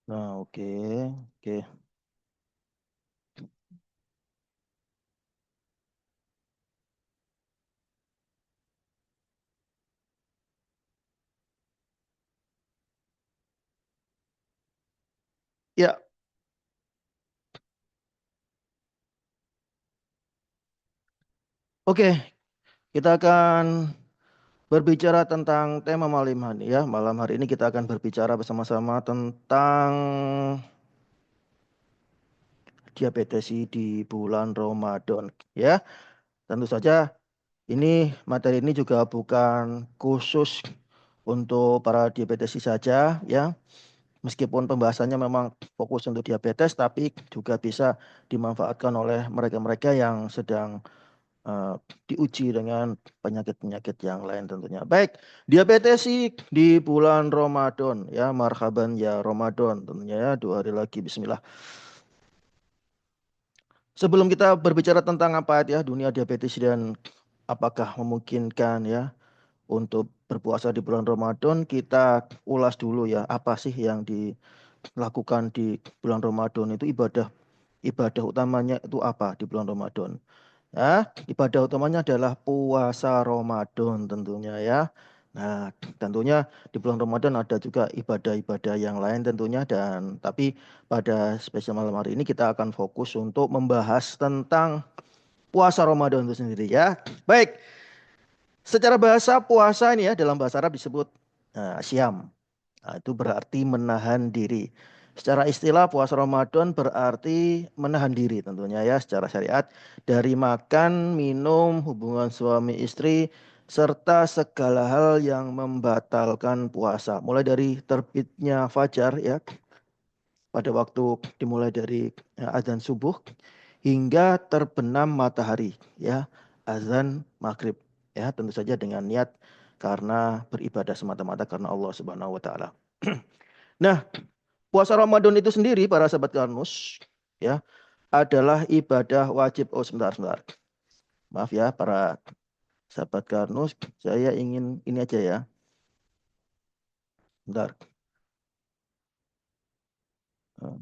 Nah, oke. Oke. Ya, oke. Kita akan berbicara tentang tema malam hari ya. Malam hari ini kita akan berbicara bersama-sama tentang diabetes di bulan Ramadan ya. Tentu saja ini materi ini juga bukan khusus untuk para diabetesi saja ya. Meskipun pembahasannya memang fokus untuk diabetes, tapi juga bisa dimanfaatkan oleh mereka-mereka yang sedang eh, diuji dengan penyakit-penyakit yang lain tentunya. Baik, diabetes di bulan Ramadan ya, marhaban ya Ramadan tentunya ya, 2 hari lagi Bismillah. Sebelum kita berbicara tentang apa ya dunia diabetes dan apakah memungkinkan ya untuk berpuasa di bulan Ramadan, kita ulas dulu ya apa sih yang dilakukan di bulan Ramadan itu ibadah utamanya itu apa di bulan Ramadan. Ya, ibadah utamanya adalah puasa Ramadan tentunya ya. Nah, tentunya di bulan Ramadan ada juga ibadah-ibadah yang lain tentunya dan tapi pada spesial malam hari ini kita akan fokus untuk membahas tentang puasa Ramadan itu sendiri ya. Baik, secara bahasa puasa ini ya dalam bahasa Arab disebut syam. Nah, itu berarti menahan diri. Secara istilah puasa Ramadan berarti menahan diri tentunya ya secara syariat dari makan, minum, hubungan suami istri serta segala hal yang membatalkan puasa. Mulai dari terbitnya fajar ya pada waktu dimulai dari azan subuh hingga terbenam matahari ya azan maghrib ya tentu saja dengan niat karena beribadah semata-mata karena Allah Subhanahu wa taala. Nah, puasa Ramadan itu sendiri para sahabat Karnus ya adalah ibadah wajib. Oh sebentar sebentar. Maaf ya para sahabat Karnus, saya ingin ini aja ya. Bentar. Eh,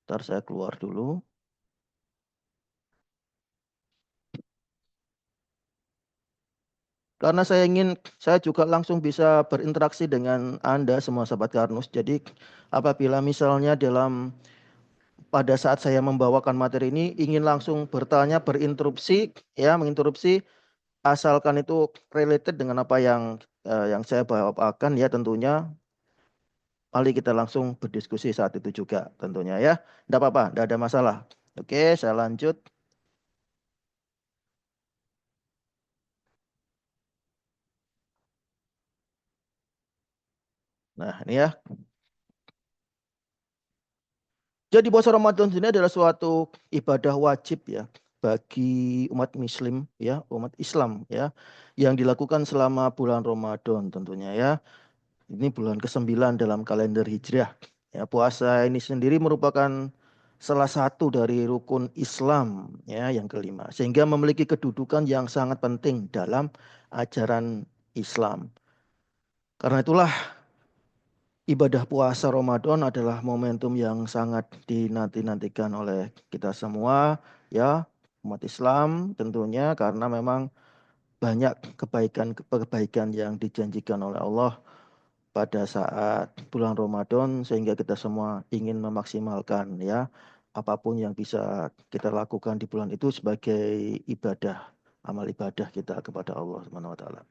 Bentar saya keluar dulu. Karena saya juga langsung bisa berinteraksi dengan Anda semua sahabat Karnus. Jadi apabila misalnya pada saat saya membawakan materi ini ingin langsung bertanya, berinterupsi, ya menginterupsi, asalkan itu related dengan apa yang saya bawakan ya tentunya. Mari kita langsung berdiskusi saat itu juga tentunya ya. Tidak apa-apa, tidak ada masalah. Oke, saya lanjut. Nah, ini ya. Jadi puasa Ramadan ini adalah suatu ibadah wajib ya bagi umat Muslim ya, umat Islam ya yang dilakukan selama bulan Ramadan tentunya ya. Ini bulan ke-9 dalam kalender Hijriah. Ya, puasa ini sendiri merupakan salah satu dari rukun Islam ya yang kelima sehingga memiliki kedudukan yang sangat penting dalam ajaran Islam. Karena itulah ibadah puasa Ramadan adalah momentum yang sangat dinanti-nantikan oleh kita semua ya umat Islam tentunya karena memang banyak kebaikan-kebaikan yang dijanjikan oleh Allah pada saat bulan Ramadan sehingga kita semua ingin memaksimalkan ya apapun yang bisa kita lakukan di bulan itu sebagai ibadah amal ibadah kita kepada Allah Subhanahu wa taala.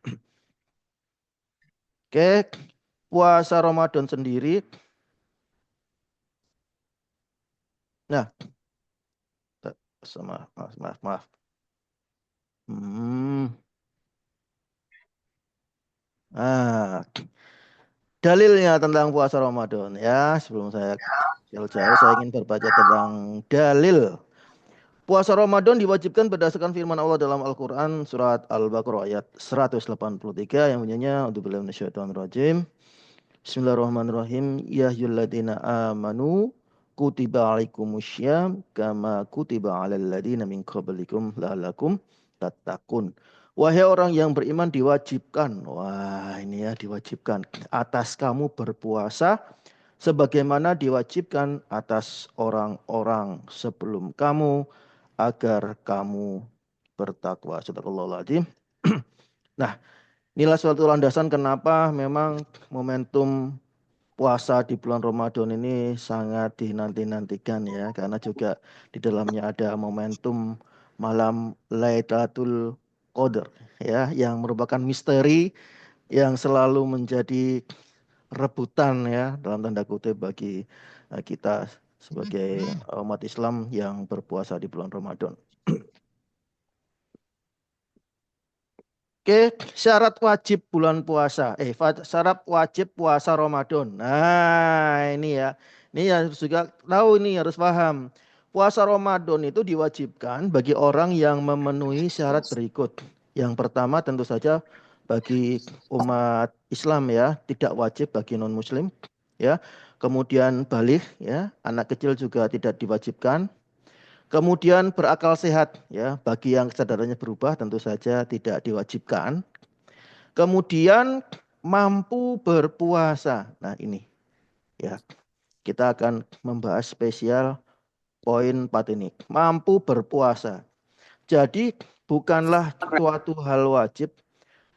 Oke, puasa Ramadan sendiri. Nah, maaf, maaf, maaf, maaf. Hmm. Ah, dalilnya tentang puasa Ramadan ya. Sebelum saya jauh-jauh, saya ingin berbaca tentang dalil. Puasa Ramadan diwajibkan berdasarkan firman Allah dalam Al-Quran surat Al-Baqarah ayat 183 yang bunyinya untuk beliau rajim. Bismillahirrahmanirrahim. Ya ayyuhalladzina amanu kutiba alaikumusyyam kama kutiba alal ladzina min qablikum la'allakum tattaqun. Wahai orang yang beriman diwajibkan. Wah, ini ya diwajibkan atas kamu berpuasa sebagaimana diwajibkan atas orang-orang sebelum kamu agar kamu bertakwa. Sadaqallahul. Nah, inilah suatu landasan kenapa memang momentum puasa di bulan Ramadan ini sangat dinanti-nantikan ya, karena juga di dalamnya ada momentum malam Lailatul Qadar ya, yang merupakan misteri yang selalu menjadi rebutan ya dalam tanda kutip bagi kita sebagai umat Islam yang berpuasa di bulan Ramadan. Oke, syarat wajib bulan puasa. Syarat wajib puasa Ramadan. Nah, ini ya. Ini yang juga tahu ini harus paham. Puasa Ramadan itu diwajibkan bagi orang yang memenuhi syarat berikut. Yang pertama tentu saja bagi umat Islam ya, tidak wajib bagi non-muslim ya. Kemudian balik ya, anak kecil juga tidak diwajibkan. Kemudian berakal sehat ya, bagi yang kesadarannya berubah tentu saja tidak diwajibkan. Kemudian mampu berpuasa. Nah, ini ya, kita akan membahas spesial poin 4 ini. Mampu berpuasa. Jadi bukanlah suatu hal wajib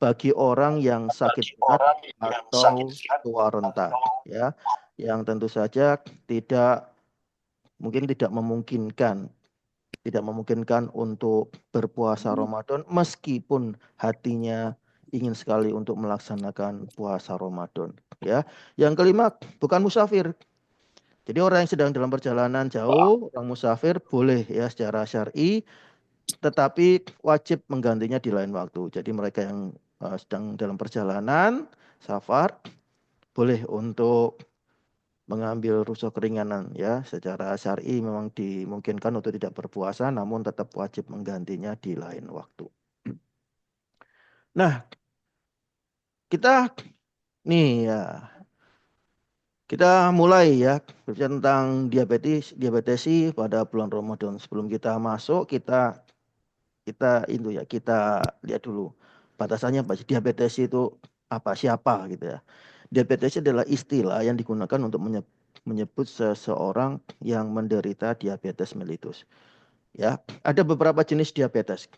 bagi orang yang sakit berat atau tua renta ya, yang tentu saja mungkin tidak memungkinkan untuk berpuasa Ramadan meskipun hatinya ingin sekali untuk melaksanakan puasa Ramadan ya. Yang kelima, bukan musafir. Jadi orang yang sedang dalam perjalanan jauh, orang musafir boleh ya secara syar'i, tetapi wajib menggantinya di lain waktu. Jadi mereka yang sedang dalam perjalanan safar boleh untuk mengambil rukhsah keringanan ya, secara syar'i memang dimungkinkan untuk tidak berpuasa namun tetap wajib menggantinya di lain waktu. Nah, kita nih ya, kita mulai ya berbicara tentang diabetesi pada bulan Ramadan. Sebelum kita masuk, kita kita itu ya, kita lihat dulu batasannya apa sih diabetes itu, apa, siapa gitu ya. Diabetes adalah istilah yang digunakan untuk menyebut seseorang yang menderita diabetes mellitus. Ya, ada beberapa jenis diabetes.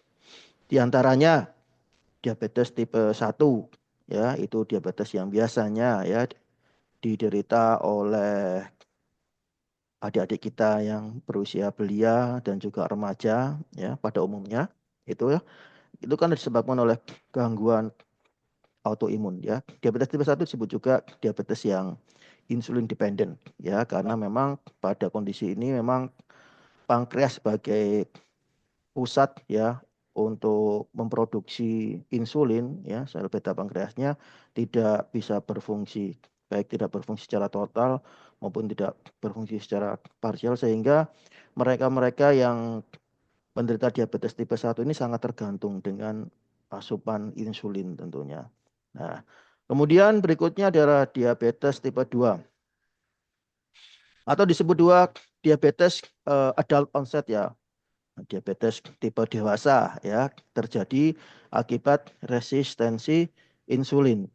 Di antaranya diabetes tipe 1 ya, itu diabetes yang biasanya ya diderita oleh adik-adik kita yang berusia belia dan juga remaja ya pada umumnya. Itu ya, itu kan disebabkan oleh gangguan autoimun ya. Diabetes tipe 1 disebut juga diabetes yang insulin dependent ya, karena memang pada kondisi ini memang pankreas sebagai pusat ya untuk memproduksi insulin ya, sel beta pankreasnya tidak bisa berfungsi, baik tidak berfungsi secara total maupun tidak berfungsi secara parsial, sehingga mereka-mereka yang penderita diabetes tipe 1 ini sangat tergantung dengan asupan insulin tentunya. Nah, kemudian berikutnya adalah diabetes tipe 2 atau disebut dua diabetes adult onset ya. Diabetes tipe dewasa ya, terjadi akibat resistensi insulin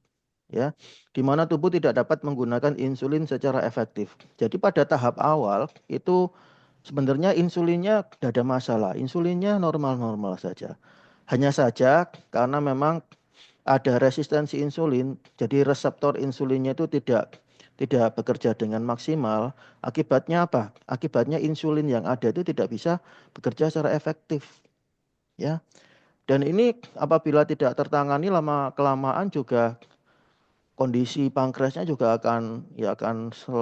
ya, di mana tubuh tidak dapat menggunakan insulin secara efektif. Jadi pada tahap awal itu sebenarnya insulinnya tidak ada masalah, insulinnya normal-normal saja. Hanya saja karena memang ada resistensi insulin, jadi reseptor insulinnya itu tidak bekerja dengan maksimal. Akibatnya apa? Akibatnya insulin yang ada itu tidak bisa bekerja secara efektif, ya. Dan ini apabila tidak tertangani lama kelamaan juga kondisi pankreasnya juga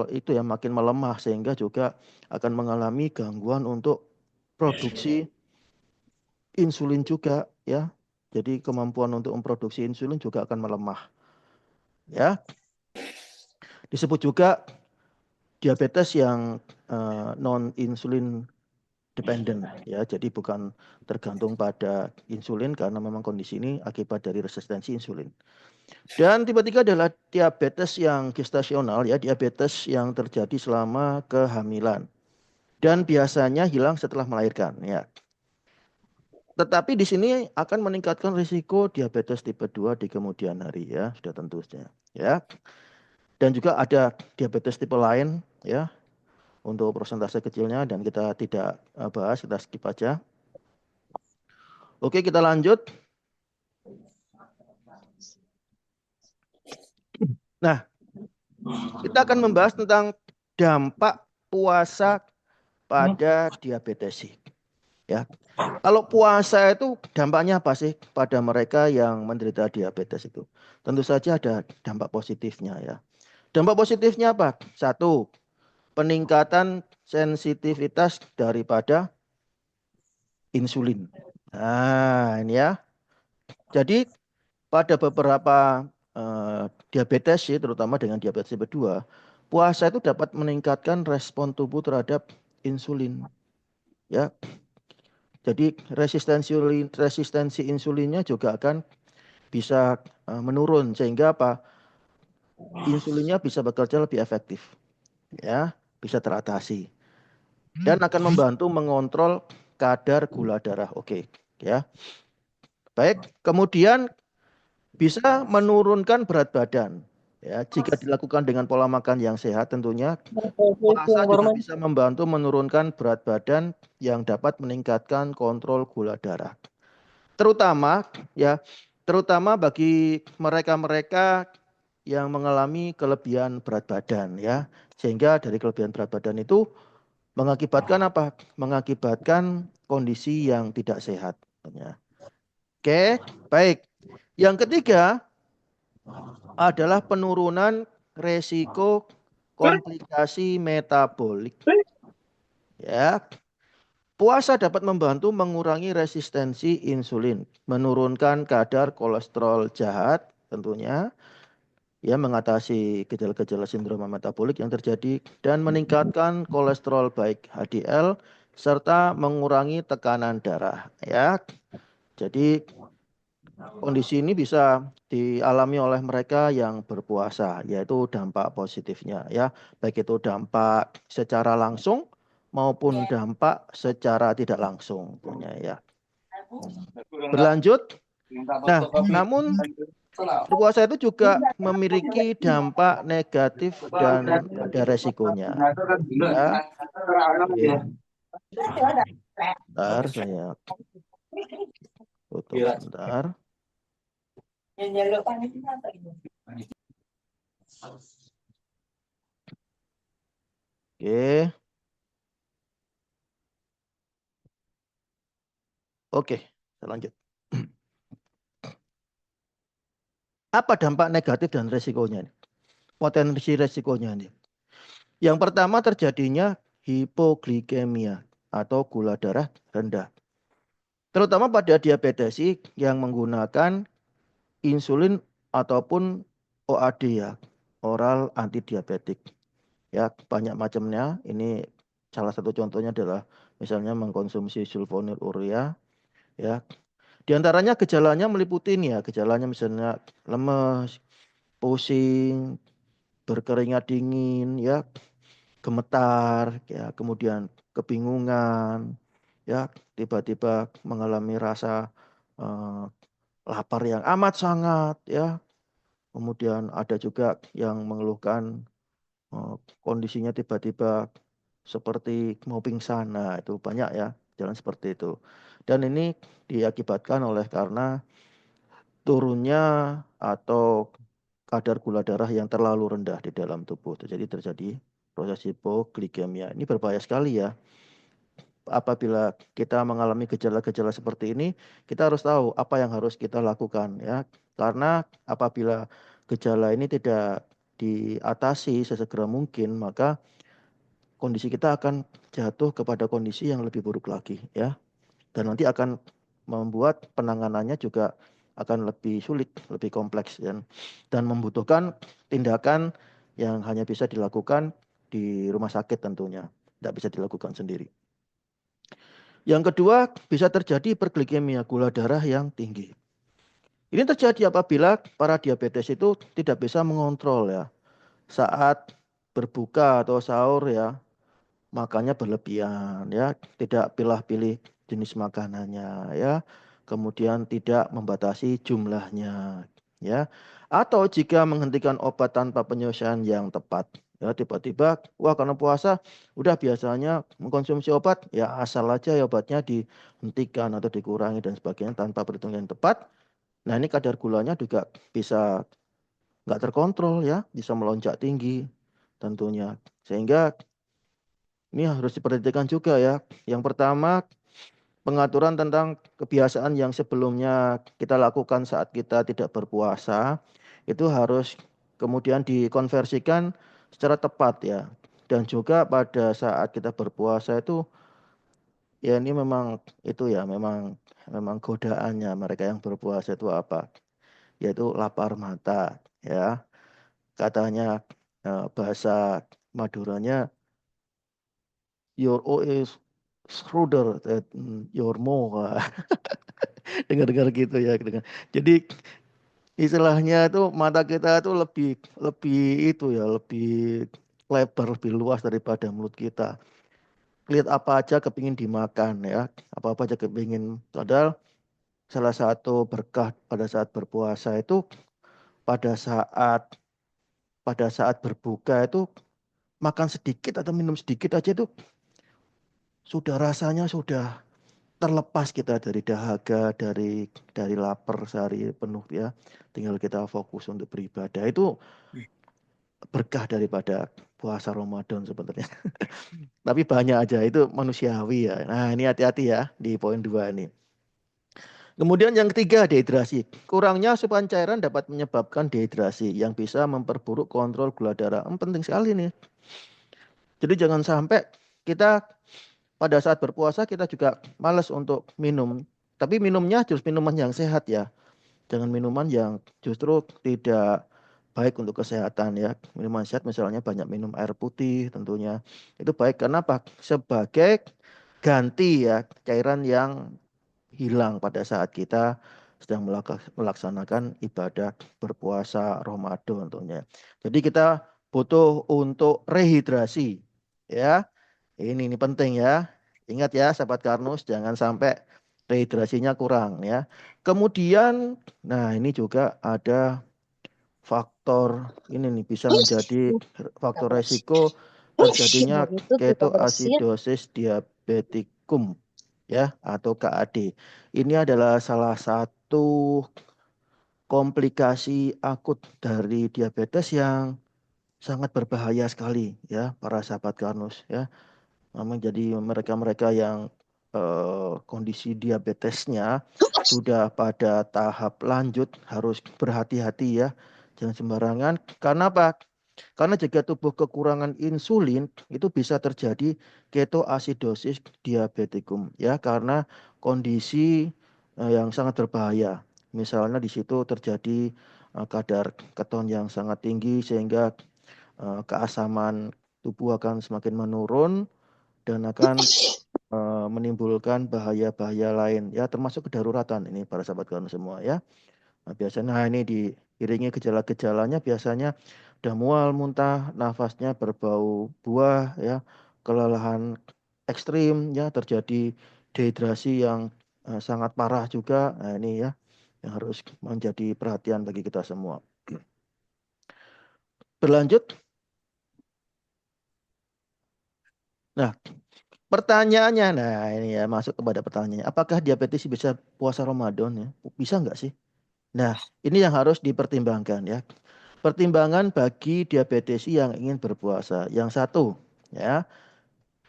itu ya makin melemah, sehingga juga akan mengalami gangguan untuk produksi insulin juga ya. Jadi kemampuan untuk memproduksi insulin juga akan melemah ya. Disebut juga diabetes yang non insulin dependent ya. Jadi bukan tergantung pada insulin karena memang kondisi ini akibat dari resistensi insulin. Dan tiba-tiba adalah diabetes yang gestasional ya, diabetes yang terjadi selama kehamilan dan biasanya hilang setelah melahirkan ya. Tetapi di sini akan meningkatkan risiko diabetes tipe 2 di kemudian hari ya, sudah tentunya ya. Dan juga ada diabetes tipe lain ya, untuk persentase kecilnya dan kita tidak bahas, kita skip aja. Oke, kita lanjut. Nah, kita akan membahas tentang dampak puasa pada diabetes ya. Kalau puasa itu dampaknya apa sih pada mereka yang menderita diabetes itu? Tentu saja ada dampak positifnya ya. Dampak positifnya apa? Satu, peningkatan sensitivitas daripada insulin. Nah, ini ya. Jadi pada beberapa diabetes sih, terutama dengan diabetes tipe 2, puasa itu dapat meningkatkan respon tubuh terhadap insulin. Ya, jadi resistensi insulinnya juga akan bisa menurun sehingga apa? Insulinnya bisa bekerja lebih efektif, ya, bisa teratasi dan akan membantu mengontrol kadar gula darah. Oke, ya. Baik, kemudian bisa menurunkan berat badan. Ya, jika dilakukan dengan pola makan yang sehat tentunya puasa juga bisa membantu menurunkan berat badan yang dapat meningkatkan kontrol gula darah. Terutama ya, terutama bagi mereka-mereka yang mengalami kelebihan berat badan ya. Sehingga dari kelebihan berat badan itu mengakibatkan apa? Mengakibatkan kondisi yang tidak sehat. Ya. Oke, baik. Yang ketiga adalah penurunan resiko komplikasi metabolik. Ya, puasa dapat membantu mengurangi resistensi insulin, menurunkan kadar kolesterol jahat tentunya, ya mengatasi gejala-gejala sindrom metabolik yang terjadi dan meningkatkan kolesterol baik HDL serta mengurangi tekanan darah ya. Jadi kondisi ini bisa dialami oleh mereka yang berpuasa, yaitu dampak positifnya ya, baik itu dampak secara langsung maupun dampak secara tidak langsung punya ya. Berlanjut. Nah, namun berpuasa itu juga memiliki dampak negatif dan ada resikonya. Ya, oke. Bentar, saya tutup sebentar. Oke, oke, saya lanjut. Apa dampak negatif dan resikonya? Potensi resikonya nih. Yang pertama terjadinya hipoglikemia atau gula darah rendah. Terutama pada diabetes yang menggunakan insulin ataupun OAD ya, oral antidiabetik. Ya, banyak macamnya. Ini salah satu contohnya adalah misalnya mengkonsumsi sulfonylurea ya. Di antaranya gejalanya meliputi ini ya, gejalanya misalnya lemes, pusing, berkeringat dingin ya, gemetar ya, kemudian kebingungan ya, tiba-tiba mengalami rasa eh, lapar yang amat sangat ya. Kemudian ada juga yang mengeluhkan kondisinya tiba-tiba seperti mau pingsan. Nah, itu banyak ya jalan seperti itu. Dan ini diakibatkan oleh karena turunnya atau kadar gula darah yang terlalu rendah di dalam tubuh. Jadi terjadi proses hipoglikemia. Ini berbahaya sekali ya. Apabila kita mengalami gejala-gejala seperti ini, kita harus tahu apa yang harus kita lakukan ya. Karena apabila gejala ini tidak diatasi sesegera mungkin, maka kondisi kita akan jatuh kepada kondisi yang lebih buruk lagi ya. Dan nanti akan membuat penanganannya juga akan lebih sulit, lebih kompleks dan membutuhkan tindakan yang hanya bisa dilakukan di rumah sakit tentunya, tidak bisa dilakukan sendiri. Yang kedua, bisa terjadi hiperglikemia, gula darah yang tinggi. Ini terjadi apabila para diabetes itu tidak bisa mengontrol ya. Saat berbuka atau sahur ya, makannya berlebihan ya, tidak pilih-pilih jenis makanannya ya. Kemudian tidak membatasi jumlahnya ya. Atau jika menghentikan obat tanpa penyelesaian yang tepat. Ya, tiba-tiba, wah karena puasa, udah biasanya mengkonsumsi obat, ya asal aja ya obatnya dihentikan atau dikurangi dan sebagainya tanpa perhitungan yang tepat. Nah ini kadar gulanya juga bisa nggak terkontrol ya, bisa melonjak tinggi tentunya. Sehingga ini harus diperhatikan juga ya. Yang pertama, pengaturan tentang kebiasaan yang sebelumnya kita lakukan saat kita tidak berpuasa, itu harus kemudian dikonversikan secara tepat ya. Dan juga pada saat kita berpuasa itu, ya ini memang itu ya, memang memang godaannya mereka yang berpuasa itu apa? Yaitu lapar mata ya. Katanya bahasa Maduranya your O is Schroeder that your mo. Dengar-dengar gitu ya gitu kan. Jadi istilahnya itu mata kita itu lebih lebih itu ya, lebih lebar, lebih luas daripada mulut kita. Lihat apa aja kepingin dimakan ya, apa-apa aja kepingin. Padahal salah satu berkah pada saat berpuasa itu pada saat berbuka itu makan sedikit atau minum sedikit aja itu sudah rasanya sudah terlepas kita dari dahaga, dari lapar sehari penuh ya. Tinggal kita fokus untuk beribadah. Itu berkah daripada puasa Ramadan sebenarnya. Tapi banyak aja itu manusiawi ya. Nah, ini hati-hati ya di poin 2 ini. Kemudian yang ketiga, dehidrasi. Kurangnya asupan cairan dapat menyebabkan dehidrasi yang bisa memperburuk kontrol gula darah. Penting sekali nih. Jadi jangan sampai kita pada saat berpuasa kita juga malas untuk minum. Tapi minumnya harus minuman yang sehat ya. Jangan minuman yang justru tidak baik untuk kesehatan ya. Minuman sehat misalnya banyak minum air putih tentunya. Itu baik karena apa? Sebagai ganti ya cairan yang hilang pada saat kita sedang melaksanakan ibadah berpuasa Ramadan tentunya. Jadi kita butuh untuk rehidrasi ya. Ini penting ya. Ingat ya sahabat Karnus jangan sampai rehidrasinya kurang ya. Kemudian nah ini juga ada faktor ini nih bisa menjadi faktor resiko terjadinya Itu kita bersihin. ketoasidosis diabetikum ya atau KAD. Ini adalah salah satu komplikasi akut dari diabetes yang sangat berbahaya sekali ya para sahabat Karnus ya. Memang jadi mereka-mereka yang kondisi diabetesnya sudah pada tahap lanjut harus berhati-hati ya. Jangan sembarangan. Karena apa? Karena jika tubuh kekurangan insulin itu bisa terjadi ketoasidosis diabetikum ya karena kondisi yang sangat berbahaya. Misalnya di situ terjadi kadar keton yang sangat tinggi sehingga keasaman tubuh akan semakin menurun dan akan menimbulkan bahaya-bahaya lain ya termasuk kedaruratan ini para sahabat kawan semua ya. Nah, biasanya ini diiringi gejala-gejalanya biasanya udah mual, muntah, nafasnya berbau buah ya, kelelahan ekstrim ya, terjadi dehidrasi yang sangat parah juga. Nah, ini ya yang harus menjadi perhatian bagi kita semua. Berlanjut. Nah, pertanyaannya, nah ini ya masuk kepada pertanyaannya. Apakah diabetes bisa puasa Ramadan ya? Bisa nggak sih? Nah, ini yang harus dipertimbangkan ya. Pertimbangan bagi diabetes yang ingin berpuasa. Yang satu, ya.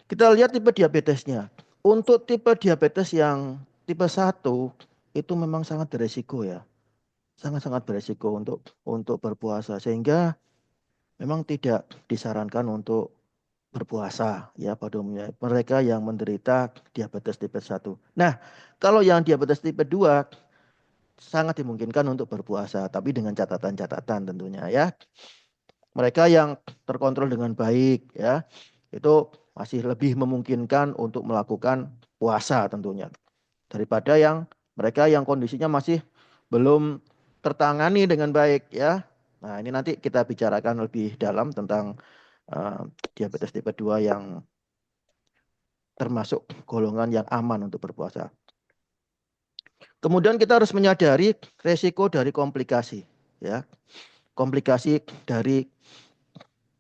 Kita lihat tipe diabetesnya. Untuk tipe diabetes yang tipe satu itu memang sangat beresiko ya. Sangat-sangat beresiko untuk berpuasa sehingga memang tidak disarankan untuk berpuasa ya pada umumnya mereka yang menderita diabetes tipe satu. Nah, kalau yang diabetes tipe 2 sangat dimungkinkan untuk berpuasa tapi dengan catatan-catatan tentunya ya. Mereka yang terkontrol dengan baik ya, itu masih lebih memungkinkan untuk melakukan puasa tentunya daripada yang mereka yang kondisinya masih belum tertangani dengan baik ya. Nah, ini nanti kita bicarakan lebih dalam tentang uh, diabetes tipe 2 yang termasuk golongan yang aman untuk berpuasa. Kemudian kita harus menyadari resiko dari komplikasi, ya. Komplikasi dari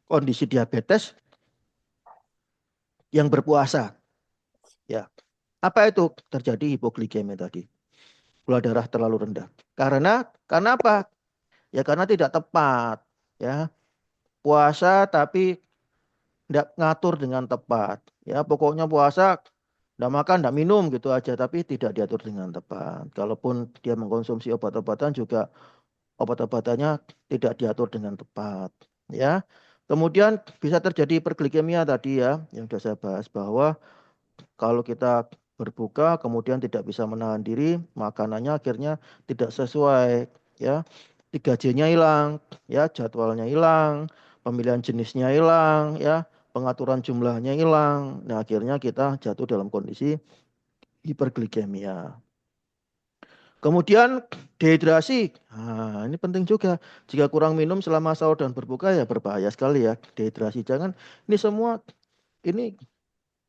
kondisi diabetes yang berpuasa, ya. Apa itu? Terjadi hipoglikemia tadi, gula darah terlalu rendah. Karena apa? Ya karena tidak tepat, ya. Puasa tapi tidak ngatur dengan tepat, ya. Pokoknya puasa, tidak makan, tidak minum gitu aja, tapi tidak diatur dengan tepat. Kalaupun dia mengkonsumsi obat-obatan juga obat-obatannya tidak diatur dengan tepat, ya. Kemudian bisa terjadi hiperglikemia tadi ya, yang sudah saya bahas bahwa kalau kita berbuka kemudian tidak bisa menahan diri, makanannya akhirnya tidak sesuai, ya. 3J-nya hilang, ya, jadwalnya hilang, pemilihan jenisnya hilang, ya, pengaturan jumlahnya hilang. Nah, akhirnya kita jatuh dalam kondisi hiperglikemia. Kemudian dehidrasi. Nah, ini penting juga. Jika kurang minum selama sahur dan berbuka ya berbahaya sekali ya. Dehidrasi. Ini semua ini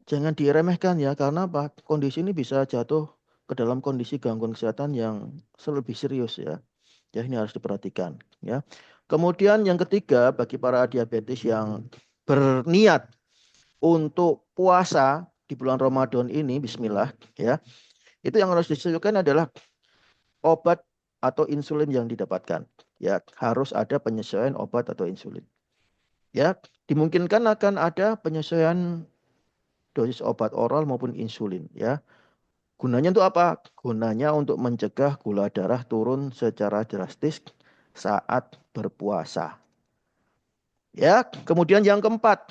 jangan diremehkan ya, karena apa? Kondisi ini bisa jatuh ke dalam kondisi gangguan kesehatan yang lebih serius ya. Ya, ini harus diperhatikan ya. Kemudian yang ketiga, bagi para diabetes yang berniat untuk puasa di bulan Ramadan ini, bismillah ya. Itu yang harus disesuaikan adalah obat atau insulin yang didapatkan. Ya, harus ada penyesuaian obat atau insulin. Ya, dimungkinkan akan ada penyesuaian dosis obat oral maupun insulin ya. Gunanya untuk apa? Gunanya untuk mencegah gula darah turun secara drastis saat berpuasa. Ya, kemudian yang keempat,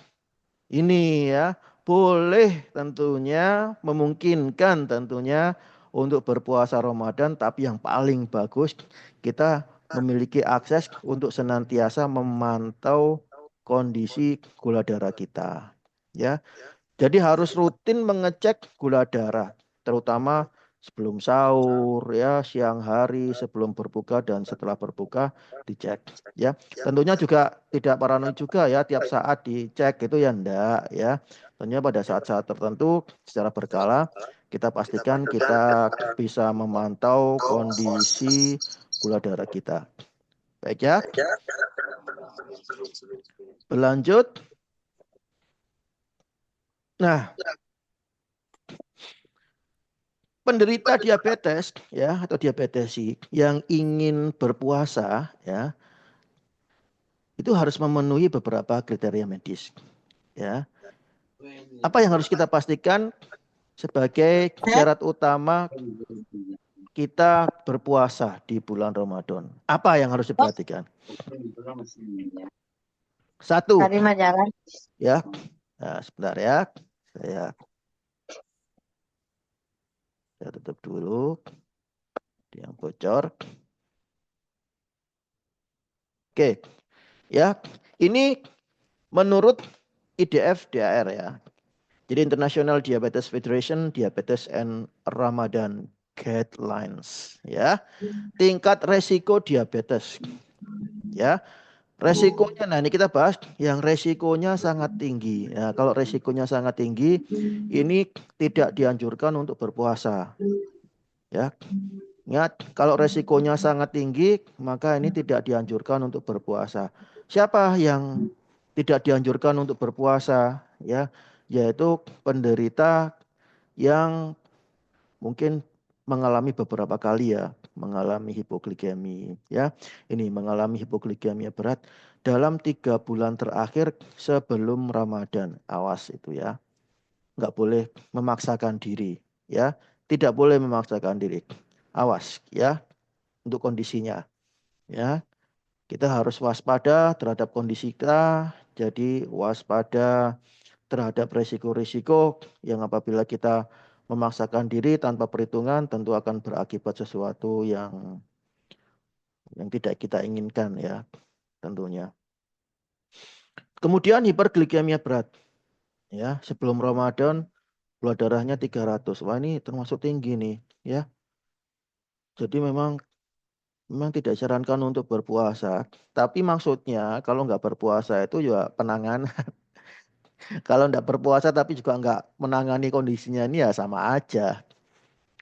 ini ya, boleh tentunya memungkinkan tentunya untuk berpuasa Ramadan, tapi yang paling bagus kita memiliki akses untuk senantiasa memantau kondisi gula darah kita. Ya, jadi harus rutin mengecek gula darah, terutama sebelum sahur, ya, siang hari, sebelum berbuka dan setelah berbuka dicek, ya. Tentunya juga tidak paranoid juga ya, tiap saat dicek itu ya enggak, ya. Tentunya pada saat-saat tertentu secara berkala kita pastikan kita bisa memantau kondisi gula darah kita. Baik ya, berlanjut. Nah, penderita diabetes ya atau diabetesi yang ingin berpuasa ya itu harus memenuhi beberapa kriteria medis ya. Apa yang harus kita pastikan sebagai syarat utama kita berpuasa di bulan Ramadan? Apa yang harus diperhatikan? Satu Tadi majalah. ya. Nah, sebentar ya. Saya tutup dulu yang bocor. Oke, ya. Ini menurut IDF DAR ya. Jadi International Diabetes Federation Diabetes and Ramadan Guidelines ya. Tingkat resiko diabetes ya. Resikonya, nah ini kita bahas yang resikonya sangat tinggi. Ya, kalau resikonya sangat tinggi, ini tidak dianjurkan untuk berpuasa. Ya, ingat kalau resikonya sangat tinggi, maka ini tidak dianjurkan untuk berpuasa. Siapa yang tidak dianjurkan untuk berpuasa? Ya, yaitu penderita yang mungkin mengalami beberapa kali ya, mengalami hipoglikemi ya. Ini mengalami hipoglikemia berat dalam 3 bulan terakhir sebelum Ramadan. Awas itu ya. Nggak boleh memaksakan diri ya. Tidak boleh memaksakan diri. Awas ya untuk kondisinya ya. Kita harus waspada terhadap kondisi kita. Jadi waspada terhadap risiko-risiko yang apabila kita memaksakan diri tanpa perhitungan tentu akan berakibat sesuatu yang tidak kita inginkan ya tentunya. Kemudian hiperglikemia berat ya, sebelum Ramadan gula darahnya 300. Wah, ini termasuk tinggi nih ya. Jadi memang tidak disarankan untuk berpuasa. Tapi maksudnya kalau nggak berpuasa itu ya penanganan Kalau nggak berpuasa tapi juga nggak menangani kondisinya ini ya sama aja.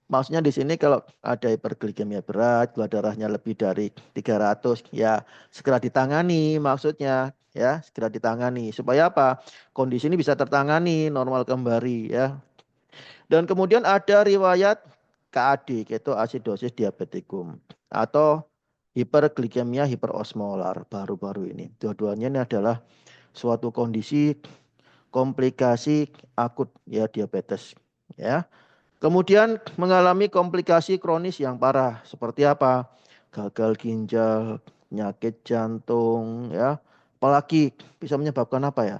Maksudnya di sini kalau ada hiperglikemia berat, gula darahnya lebih dari 300, ya segera ditangani maksudnya, ya segera ditangani. Supaya apa? Kondisi ini bisa tertangani, normal kembali ya. Dan kemudian ada riwayat KAD, ketoasidosis diabetikum, atau hiperglikemia hiperosmolar baru-baru ini. Dua-duanya ini adalah suatu kondisi komplikasi akut ya diabetes ya. Kemudian mengalami komplikasi kronis yang parah seperti apa? Gagal ginjal, penyakit jantung ya. Apalagi bisa menyebabkan apa ya?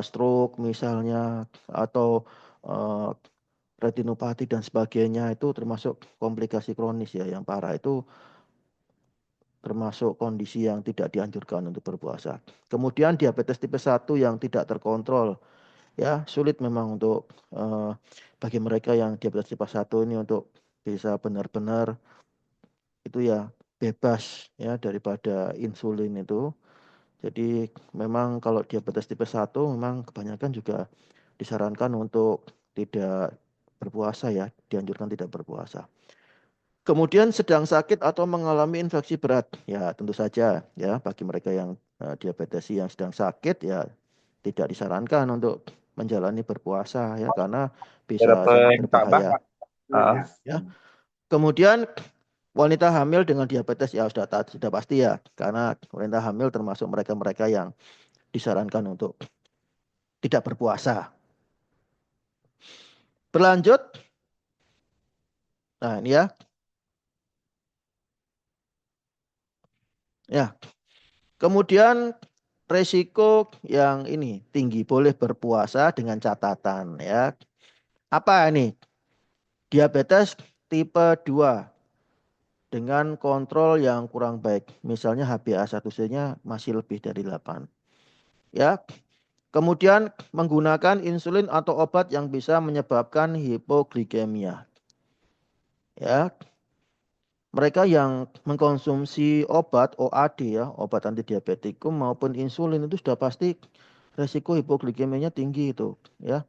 Stroke misalnya atau eh, retinopati dan sebagainya itu termasuk komplikasi kronis ya yang parah itu termasuk kondisi yang tidak dianjurkan untuk berpuasa. Kemudian diabetes tipe 1 yang tidak terkontrol ya sulit memang untuk bagi mereka yang diabetes tipe 1 ini untuk bisa benar-benar itu ya bebas ya daripada insulin itu. Jadi memang kalau diabetes tipe 1 memang kebanyakan juga disarankan untuk tidak berpuasa ya, dianjurkan tidak berpuasa. Kemudian sedang sakit atau mengalami infeksi berat, ya tentu saja ya bagi mereka yang diabetes yang sedang sakit ya tidak disarankan untuk menjalani berpuasa ya karena bisa sangat Harapan Pak Bah. berbahaya Ah, ya. Kemudian wanita hamil dengan diabetes ya sudah pasti ya karena wanita hamil termasuk mereka-mereka yang disarankan untuk tidak berpuasa. Berlanjut, nah ini ya, ya. Kemudian resiko yang ini tinggi boleh berpuasa dengan catatan ya. Apa ini? Diabetes tipe 2 dengan kontrol yang kurang baik. Misalnya HbA1c-nya masih lebih dari 8. Ya. Kemudian menggunakan insulin atau obat yang bisa menyebabkan hipoglikemia. Ya. Mereka yang mengkonsumsi obat OAD ya, obat antidiabetikum maupun insulin itu sudah pasti resiko hipoglikemianya tinggi itu ya.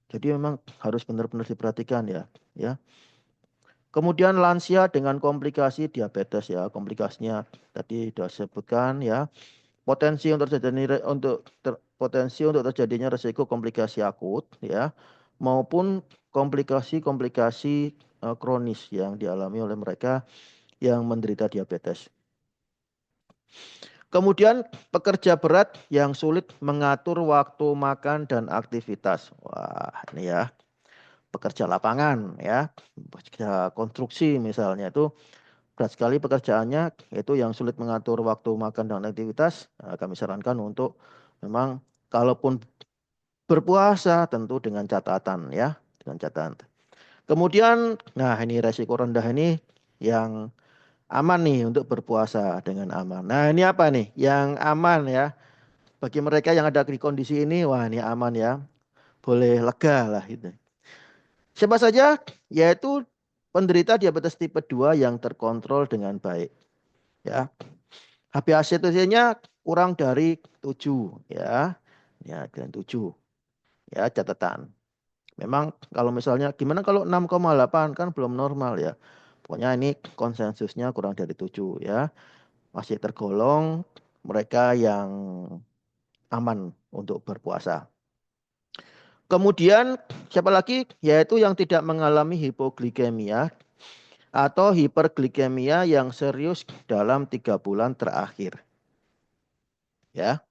Jadi memang harus benar-benar diperhatikan ya, ya. Kemudian lansia dengan komplikasi diabetes ya, komplikasinya tadi sudah sebutkan ya. Potensi untuk terjadinya resiko komplikasi akut ya, maupun komplikasi-komplikasi kronis yang dialami oleh mereka yang menderita diabetes. Kemudian pekerja berat yang sulit mengatur waktu makan dan aktivitas. Wah, ini ya, pekerja lapangan ya, pekerja konstruksi misalnya itu berat sekali pekerjaannya, itu yang sulit mengatur waktu makan dan aktivitas. Kami sarankan untuk memang kalaupun berpuasa tentu dengan catatan ya, dengan catatan. Kemudian, nah ini resiko rendah ini yang aman nih untuk berpuasa dengan aman. Nah ini apa nih yang aman ya? Bagi mereka yang ada di kondisi ini, wah ini aman ya. Boleh lega lah itu. Siapa saja? Yaitu penderita diabetes tipe 2 yang terkontrol dengan baik. Ya, HbA1c-nya kurang dari 7 ya. Ya, dan 7. Ya, catatan. Memang kalau misalnya gimana kalau 6,8 kan belum normal ya. Pokoknya ini konsensusnya kurang dari 7 ya. Masih tergolong mereka yang aman untuk berpuasa. Kemudian siapa lagi? Yaitu yang tidak mengalami hipoglikemia atau hiperglikemia yang serius dalam 3 bulan terakhir. Ya.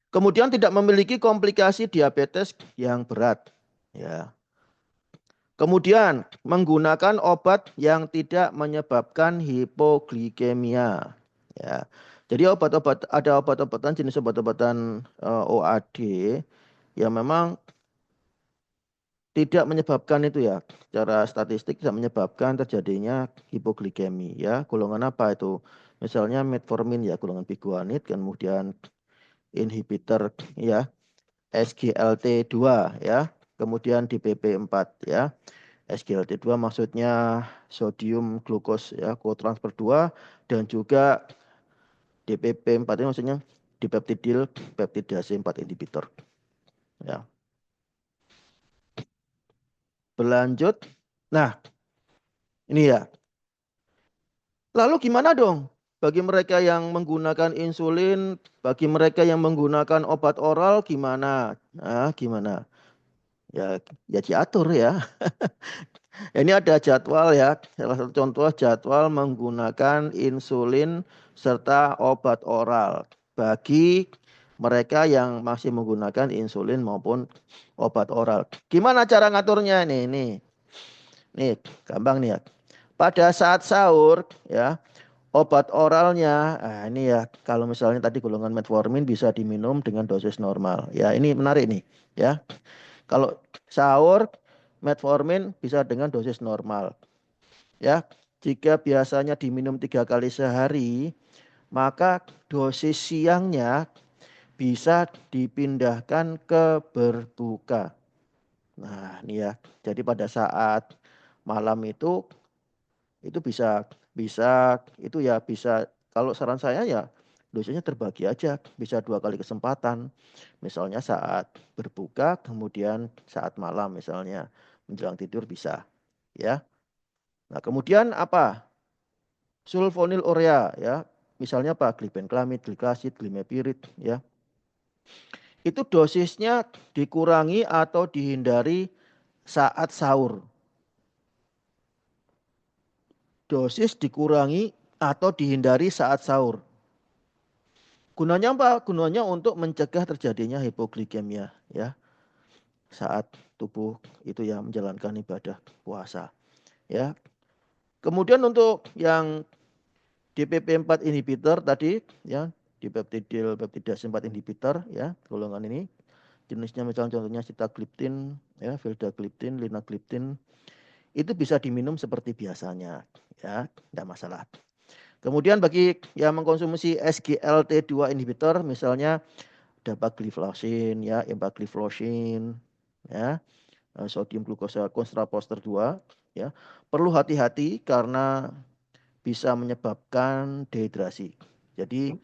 Kemudian tidak memiliki komplikasi diabetes yang berat. Ya. Kemudian menggunakan obat yang tidak menyebabkan hipoglikemia. Ya. Jadi ada obat-obatan jenis obat-obatan OAD yang memang tidak menyebabkan itu ya. Secara statistik tidak menyebabkan terjadinya hipoglikemi ya. Golongan apa itu? Misalnya metformin ya, golongan biguanid, kemudian inhibitor ya, SGLT2 ya, kemudian DPP4 ya. SGLT2 maksudnya sodium glukos ya, kotransfer 2 dan juga DPP4 ini maksudnya dipeptidil peptidase 4 inhibitor. Ya. Berlanjut. Nah, ini ya. Lalu gimana dong? Bagi mereka yang menggunakan insulin, bagi mereka yang menggunakan obat oral gimana? Nah, gimana? Ya, ya diatur ya. Ini ada jadwal ya. Salah satu contoh jadwal menggunakan insulin serta obat oral bagi mereka yang masih menggunakan insulin maupun obat oral. Gimana cara ngaturnya nih? Nih, gampang nih ya. Pada saat sahur ya, obat oralnya, ini ya kalau misalnya tadi golongan metformin bisa diminum dengan dosis normal. Ya, ini menarik nih ya. Kalau sahur metformin bisa dengan dosis normal. Ya, jika biasanya diminum 3 kali sehari, maka dosis siangnya bisa dipindahkan ke berbuka. Nah, ini ya. Jadi pada saat malam itu bisa bisa itu ya bisa kalau saran saya ya dosisnya terbagi aja, bisa 2 kali kesempatan. Misalnya saat berbuka, kemudian saat malam misalnya menjelang tidur bisa, ya. Nah, kemudian apa? Sulfonylurea ya. Misalnya apa? Glibenclamid, glikasid, glimepirid ya. Itu dosisnya dikurangi atau dihindari saat sahur. Dosis dikurangi atau dihindari saat sahur. Gunanya apa? Gunanya untuk mencegah terjadinya hipoglikemia ya saat tubuh itu ya menjalankan ibadah puasa ya. Kemudian untuk yang DPP4 inhibitor tadi ya, dipeptidil peptidase 4 inhibitor ya, golongan ini jenisnya misalnya contohnya sitagliptin ya, vildagliptin, linagliptin itu bisa diminum seperti biasanya ya, tidak masalah. Kemudian bagi yang mengkonsumsi SGLT2 inhibitor misalnya dapagliflozin ya, empagliflozin ya, sodium glukosa kontraposter 2 ya. Perlu hati-hati karena bisa menyebabkan dehidrasi. Jadi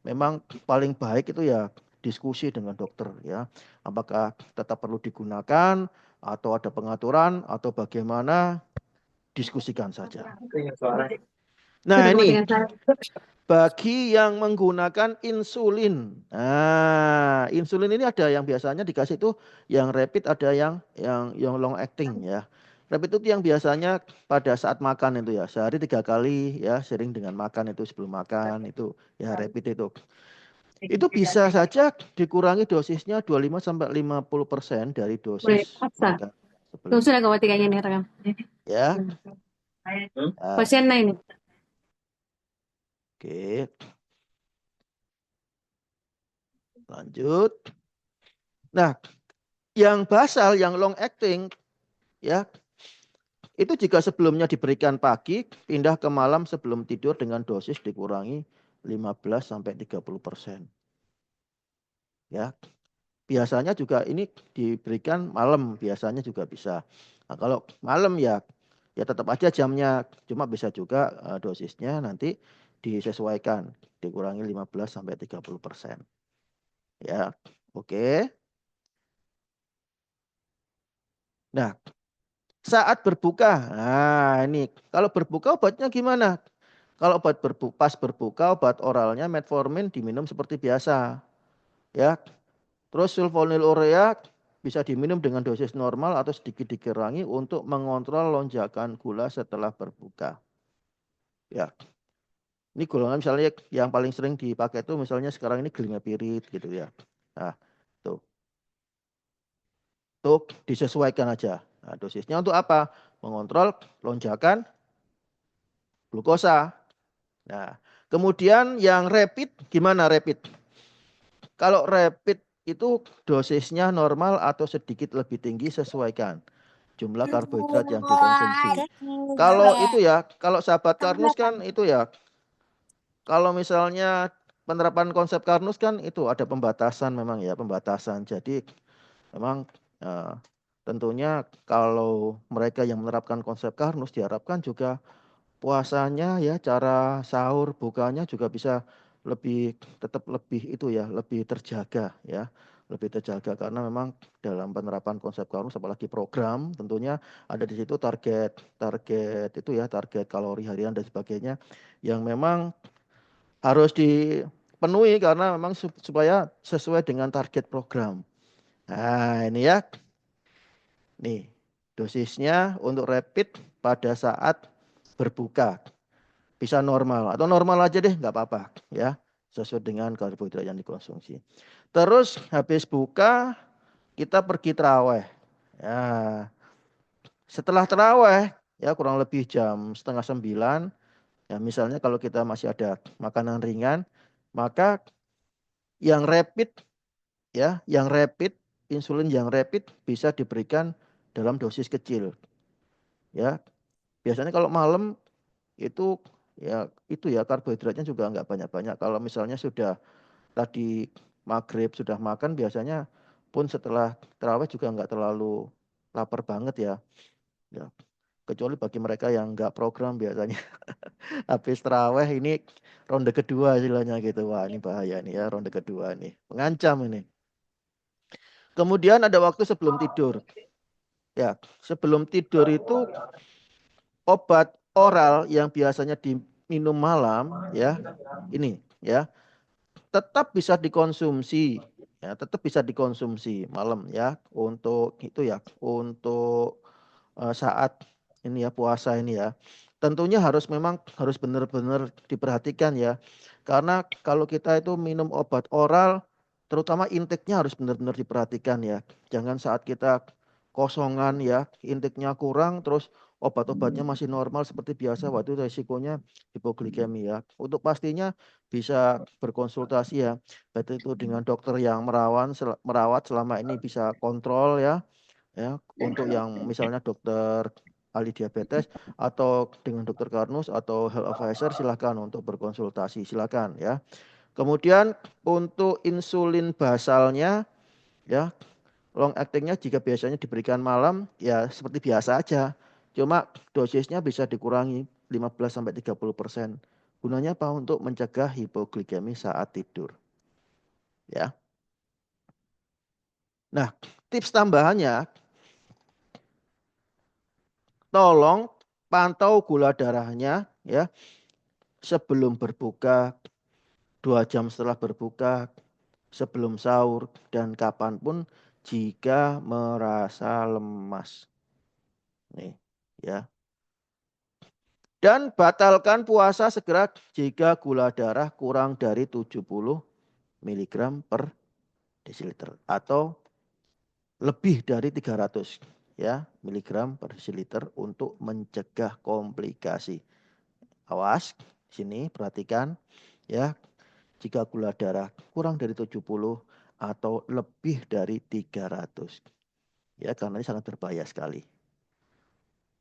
memang paling baik itu ya diskusi dengan dokter ya. Apakah tetap perlu digunakan atau ada pengaturan atau bagaimana, diskusikan saja. Nah, ini bagi yang menggunakan insulin. Nah, insulin ini ada yang biasanya dikasih itu yang rapid, ada yang long acting ya. Rapid itu yang biasanya pada saat makan itu ya, sehari 3 kali ya, sering dengan makan itu sebelum makan itu ya rapid itu. Itu bisa saja dikurangi dosisnya 25 sampai 50% dari dosis makan sebelumnya. Sudah kawat tiganya nih rekam. Ya. Pasien Nah, ini. oke, lanjut. Nah, yang basal, yang long acting ya, itu jika sebelumnya diberikan pagi, pindah ke malam sebelum tidur dengan dosis dikurangi 15 sampai 30%. Ya. Biasanya juga ini diberikan malam, biasanya juga bisa. Nah, kalau malam ya tetap aja jamnya, cuma bisa juga dosisnya nanti disesuaikan, dikurangi 15 sampai 30%. Ya. Oke. Nah, saat berbuka. Nah, ini kalau berbuka obatnya gimana? Kalau pas berbuka obat oralnya metformin diminum seperti biasa, ya. Terus sulfonylurea bisa diminum dengan dosis normal atau sedikit dikurangi untuk mengontrol lonjakan gula setelah berbuka. Ya. Ini golongan misalnya yang paling sering dipakai itu misalnya sekarang ini glimepirid gitu ya. Nah, tuh. Tuh disesuaikan aja. Nah, dosisnya untuk apa? Mengontrol lonjakan glukosa. Nah, kemudian yang rapid gimana rapid? Kalau rapid itu dosisnya normal atau sedikit lebih tinggi sesuaikan jumlah karbohidrat yang dikonsumsi. Kalau itu ya, kalau sahabat Karnus kan itu ya, kalau misalnya penerapan konsep Karnus kan itu ada pembatasan memang ya, pembatasan. Jadi memang eh, tentunya kalau mereka yang menerapkan konsep Karnus diharapkan juga puasanya ya, cara sahur bukanya juga bisa tetap lebih itu ya, lebih terjaga ya, lebih terjaga karena memang dalam penerapan konsep Karnus apalagi program tentunya ada di situ target itu ya, target kalori harian dan sebagainya yang memang harus dipenuhi karena memang supaya sesuai dengan target program. Nah, ini ya. Nih, dosisnya untuk rapid pada saat berbuka. Bisa normal atau normal aja deh, nggak apa-apa ya. Sesuai dengan karbohidrat yang dikonsumsi. Terus habis buka kita pergi terawih. Ya, setelah terawih ya kurang lebih jam setengah 9. Ya misalnya kalau kita masih ada makanan ringan, maka yang rapid yang rapid insulin yang rapid bisa diberikan dalam dosis kecil. Ya, biasanya kalau malam itu itu ya karbohidratnya juga nggak banyak-banyak. Kalau misalnya sudah tadi maghrib sudah makan biasanya pun setelah terawih juga nggak terlalu lapar banget ya. Ya, kecuali bagi mereka yang nggak program biasanya habis terawih ini ronde kedua istilahnya gitu. Wah, ini bahaya nih ya ronde kedua nih. Mengancam ini. Kemudian ada waktu sebelum tidur. Ya, sebelum tidur itu obat oral yang biasanya diminum malam ya. Ini ya, tetap bisa dikonsumsi ya, tetap bisa dikonsumsi malam ya untuk itu ya, untuk saat ini ya puasa ini ya. Tentunya memang harus benar-benar diperhatikan ya. Karena kalau kita itu minum obat oral, terutama intake-nya harus benar-benar diperhatikan ya. Jangan saat kita kosongan ya, intake-nya kurang, terus obat-obatnya masih normal seperti biasa, waktu resikonya hipoglikemi ya. Untuk pastinya bisa berkonsultasi ya, baik itu dengan dokter yang merawat selama ini bisa kontrol ya untuk yang misalnya dokter ahli diabetes atau dengan dokter Karnus atau health advisor silakan untuk berkonsultasi silakan ya. Kemudian untuk insulin basalnya ya long actingnya jika biasanya diberikan malam ya seperti biasa aja. Cuma dosisnya bisa dikurangi 15-30%. Gunanya apa? Untuk mencegah hipoglikemi saat tidur. Ya. Nah, tips tambahannya tolong pantau gula darahnya ya sebelum berbuka, 2 jam setelah berbuka, sebelum sahur, dan kapanpun jika merasa lemas. Nih, ya. Dan batalkan puasa segera jika gula darah kurang dari 70 mg per desiliter atau lebih dari 300 ya miligram per desiliter untuk mencegah komplikasi. Awas, sini perhatikan ya. Jika gula darah kurang dari 70 atau lebih dari 300. Ya, karena ini sangat berbahaya sekali.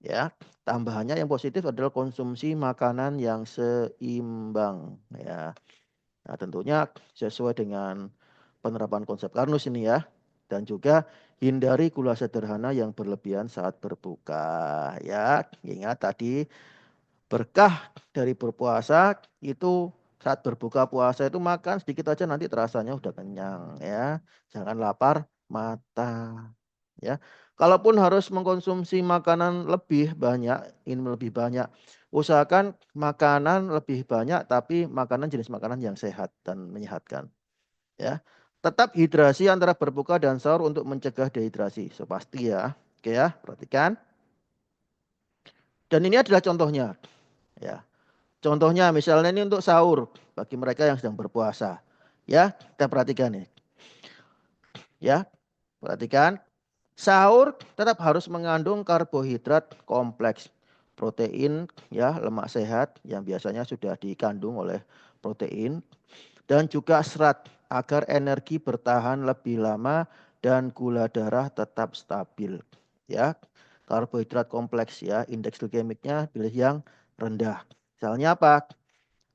Ya, tambahannya yang positif adalah konsumsi makanan yang seimbang ya. Nah, tentunya sesuai dengan penerapan konsep Karnus ini ya. Dan juga hindari gula sederhana yang berlebihan saat berbuka ya. Ingat tadi berkah dari berpuasa itu saat berbuka puasa itu makan sedikit aja nanti terasanya udah kenyang ya. Jangan lapar mata ya. Kalaupun harus mengkonsumsi makanan lebih banyak, ingin lebih banyak, usahakan makanan lebih banyak tapi makanan jenis makanan yang sehat dan menyehatkan ya. Tetap hidrasi antara berbuka dan sahur untuk mencegah dehidrasi. So, pasti ya. Oke ya, perhatikan. Dan ini adalah contohnya ya. Contohnya misalnya ini untuk sahur bagi mereka yang sedang berpuasa. Ya, kita perhatikan nih. Ya, perhatikan. Sahur tetap harus mengandung karbohidrat kompleks, protein, ya, lemak sehat yang biasanya sudah dikandung oleh protein dan juga serat agar energi bertahan lebih lama dan gula darah tetap stabil. Ya, karbohidrat kompleks ya, indeks glikemiknya pilih yang rendah. Misalnya apa?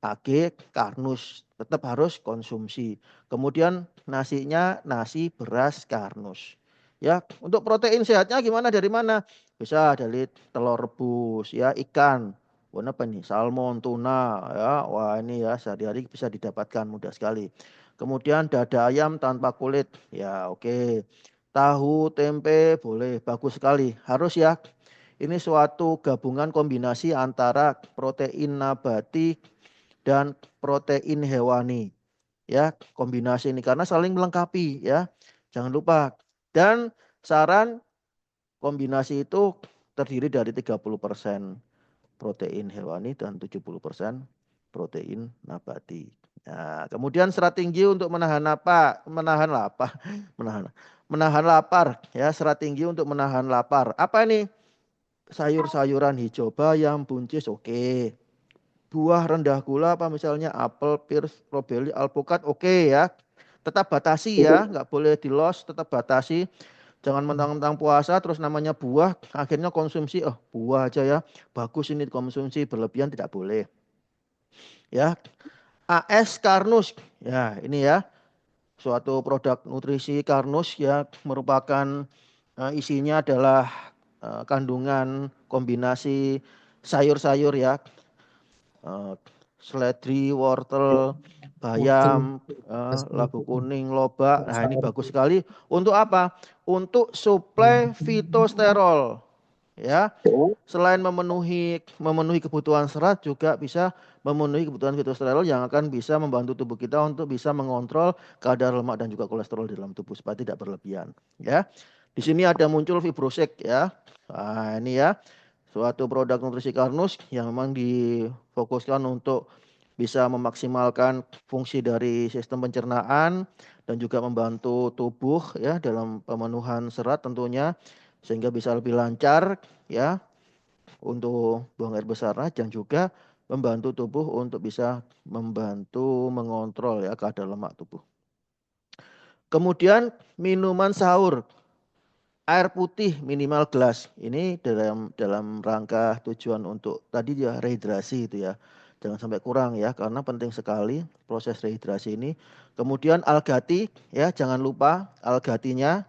AG karnus tetap harus konsumsi. Kemudian nasinya nasi beras karnus. Ya, untuk protein sehatnya gimana dari mana? Bisa dari telur rebus ya, ikan. Warna apa nih? Salmon, tuna, ya. Wah, ini ya sehari-hari bisa didapatkan mudah sekali. Kemudian dada ayam tanpa kulit. Ya, oke. Tahu, tempe, boleh. Bagus sekali. Harus ya. Ini suatu gabungan kombinasi antara protein nabati dan protein hewani. Ya, kombinasi ini karena saling melengkapi ya. Jangan lupa. Dan saran kombinasi itu terdiri dari 30% protein hewani dan 70% protein nabati. Nah, kemudian serat tinggi untuk menahan apa? Menahan lapar, menahan menahan lapar ya, serat tinggi untuk menahan lapar. Apa ini? Sayur-sayuran hijau, bayam, buncis, oke. Buah rendah gula apa misalnya apel, pir, stroberi, alpukat, oke ya. Tetap batasi ya, nggak boleh di los, tetap batasi. Jangan mentang-mentang puasa terus namanya buah, akhirnya konsumsi, oh buah aja ya. Bagus ini konsumsi berlebihan tidak boleh. Ya, AS Karnus. Ya, ini ya suatu produk nutrisi Karnus ya merupakan isinya adalah kandungan kombinasi sayur-sayur ya. eh, Seledri, wortel, bayam, labu kuning, lobak. Nah, ini bagus sekali. Untuk apa? Untuk suplai fitosterol. Ya, selain memenuhi kebutuhan serat juga bisa memenuhi kebutuhan fitosterol yang akan bisa membantu tubuh kita untuk bisa mengontrol kadar lemak dan juga kolesterol di dalam tubuh supaya tidak berlebihan. Ya, di sini ada muncul fibrosek ya. Nah, ini ya suatu produk nutrisi Karnus yang memang difokuskan untuk bisa memaksimalkan fungsi dari sistem pencernaan dan juga membantu tubuh ya dalam pemenuhan serat tentunya sehingga bisa lebih lancar ya untuk buang air besar dan juga membantu tubuh untuk bisa membantu mengontrol ya kadar lemak tubuh. Kemudian minuman sahur, air putih minimal gelas. Ini dalam rangka tujuan untuk tadi ya rehidrasi itu ya. Jangan sampai kurang ya karena penting sekali proses rehidrasi ini. Kemudian algati ya jangan lupa algatinya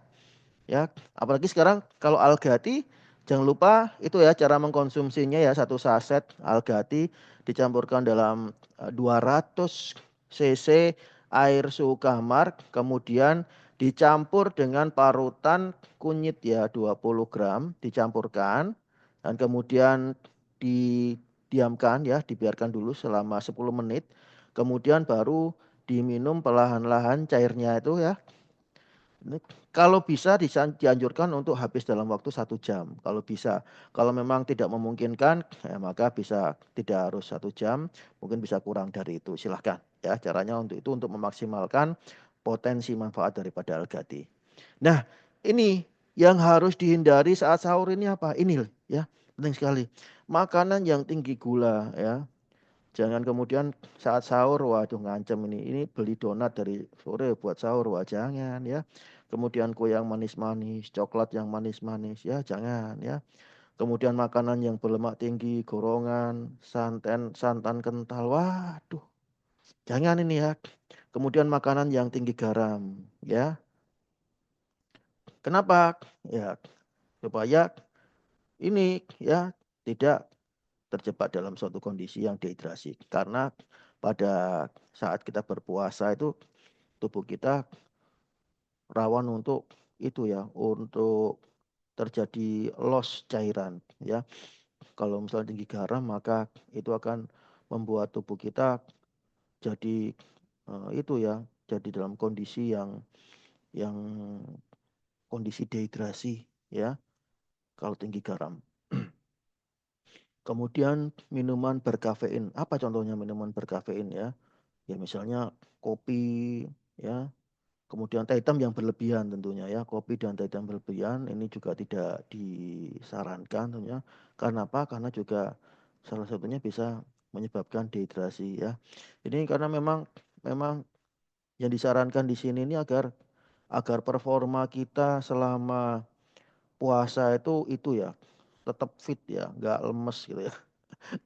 ya. Apalagi sekarang kalau algati jangan lupa itu ya cara mengkonsumsinya ya satu saset algati dicampurkan dalam 200 cc air suhu kamar kemudian dicampur dengan parutan kunyit ya 20 gram dicampurkan dan kemudian didiamkan ya dibiarkan dulu selama 10 menit kemudian baru diminum perlahan-lahan cairnya itu ya ini kalau bisa dianjurkan untuk habis dalam waktu 1 jam. Kalau bisa, kalau memang tidak memungkinkan, ya maka bisa tidak harus 1 jam, mungkin bisa kurang dari itu. Silahkan ya caranya untuk itu untuk memaksimalkan potensi manfaat daripada algati. Nah ini yang harus dihindari saat sahur ini apa? Ini ya penting sekali. Makanan yang tinggi gula ya. Jangan kemudian saat sahur, waduh ngancem ini. Ini beli donat dari sore buat sahur, wah jangan ya. Kemudian kue yang manis-manis, coklat yang manis-manis, ya jangan ya. Kemudian makanan yang berlemak tinggi, gorongan, santan, santan kental, waduh jangan ini ya. Kemudian makanan yang tinggi garam, ya. Kenapa? Ya supaya ini ya tidak terjebak dalam suatu kondisi yang dehidrasi. Karena pada saat kita berpuasa itu tubuh kita rawan untuk itu ya, untuk terjadi loss cairan ya. Kalau misalnya tinggi garam maka itu akan membuat tubuh kita jadi itu ya, jadi dalam kondisi yang kondisi dehidrasi ya kalau tinggi garam. Kemudian minuman berkafein. Apa contohnya minuman berkafein ya? Ya misalnya kopi ya. Kemudian teh hitam yang berlebihan tentunya ya. Kopi dan teh hitam berlebihan ini juga tidak disarankan tentunya. Karena apa? Karena juga salah satunya bisa menyebabkan dehidrasi ya. Ini karena memang memang yang disarankan di sini ini agar performa kita selama puasa itu ya tetap fit ya, nggak lemes gitu ya.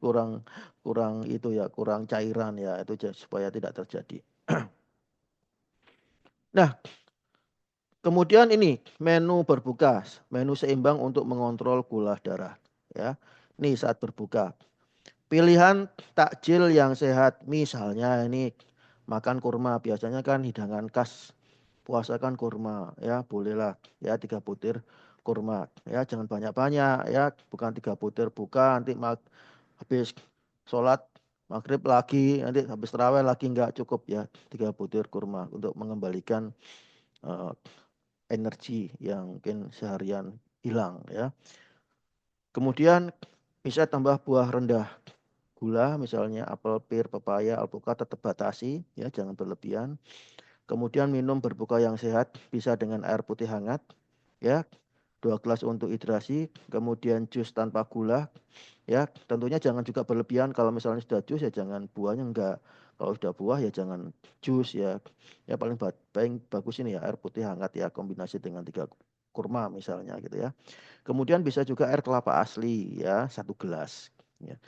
Kurang kurang itu ya, kurang cairan ya, itu supaya tidak terjadi. Nah, kemudian ini menu berbuka, menu seimbang untuk mengontrol gula darah ya. Nih saat berbuka. Pilihan takjil yang sehat, misalnya ini makan kurma, biasanya kan hidangan khas puasa kan kurma, ya bolehlah ya 3 butir kurma, ya jangan banyak-banyak ya, bukan 3 butir buka nanti habis sholat maghrib lagi, nanti habis terawih lagi nggak cukup ya 3 butir kurma untuk mengembalikan eh, energi yang mungkin seharian hilang ya. Kemudian bisa tambah buah rendah gula, misalnya apel, pir, pepaya, alpukat tetap batasi ya, jangan berlebihan. Kemudian minum berbuka yang sehat bisa dengan air putih hangat ya, 2 gelas untuk hidrasi. Kemudian jus tanpa gula ya, tentunya jangan juga berlebihan. Kalau misalnya sudah jus ya jangan, buahnya enggak. Kalau sudah buah ya jangan jus ya. Ya paling bagus ini ya air putih hangat ya, kombinasi dengan 3 kurma misalnya gitu ya. Kemudian bisa juga air kelapa asli ya 1 gelas. Ya.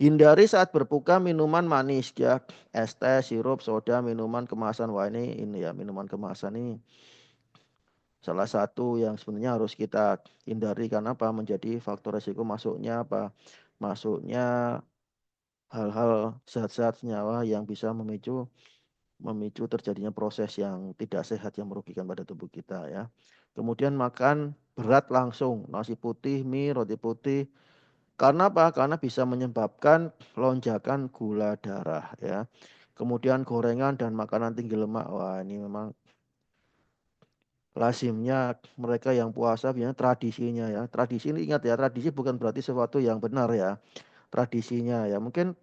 Hindari saat berbuka minuman manis ya, es teh, sirup, soda, minuman kemasan. Wah ini ya, minuman kemasan ini salah satu yang sebenarnya harus kita hindari karena apa? Menjadi faktor resiko masuknya apa? Masuknya hal-hal zat-zat senyawa yang bisa memicu memicu terjadinya proses yang tidak sehat yang merugikan pada tubuh kita ya. Kemudian makan berat langsung, nasi putih, mie, roti putih. Karena apa? Karena bisa menyebabkan lonjakan gula darah ya. Kemudian gorengan dan makanan tinggi lemak. Wah, ini memang lazimnya mereka yang puasa biasanya tradisinya ya. Tradisi ini ingat ya, tradisi bukan berarti sesuatu yang benar ya. Tradisinya ya. Mungkin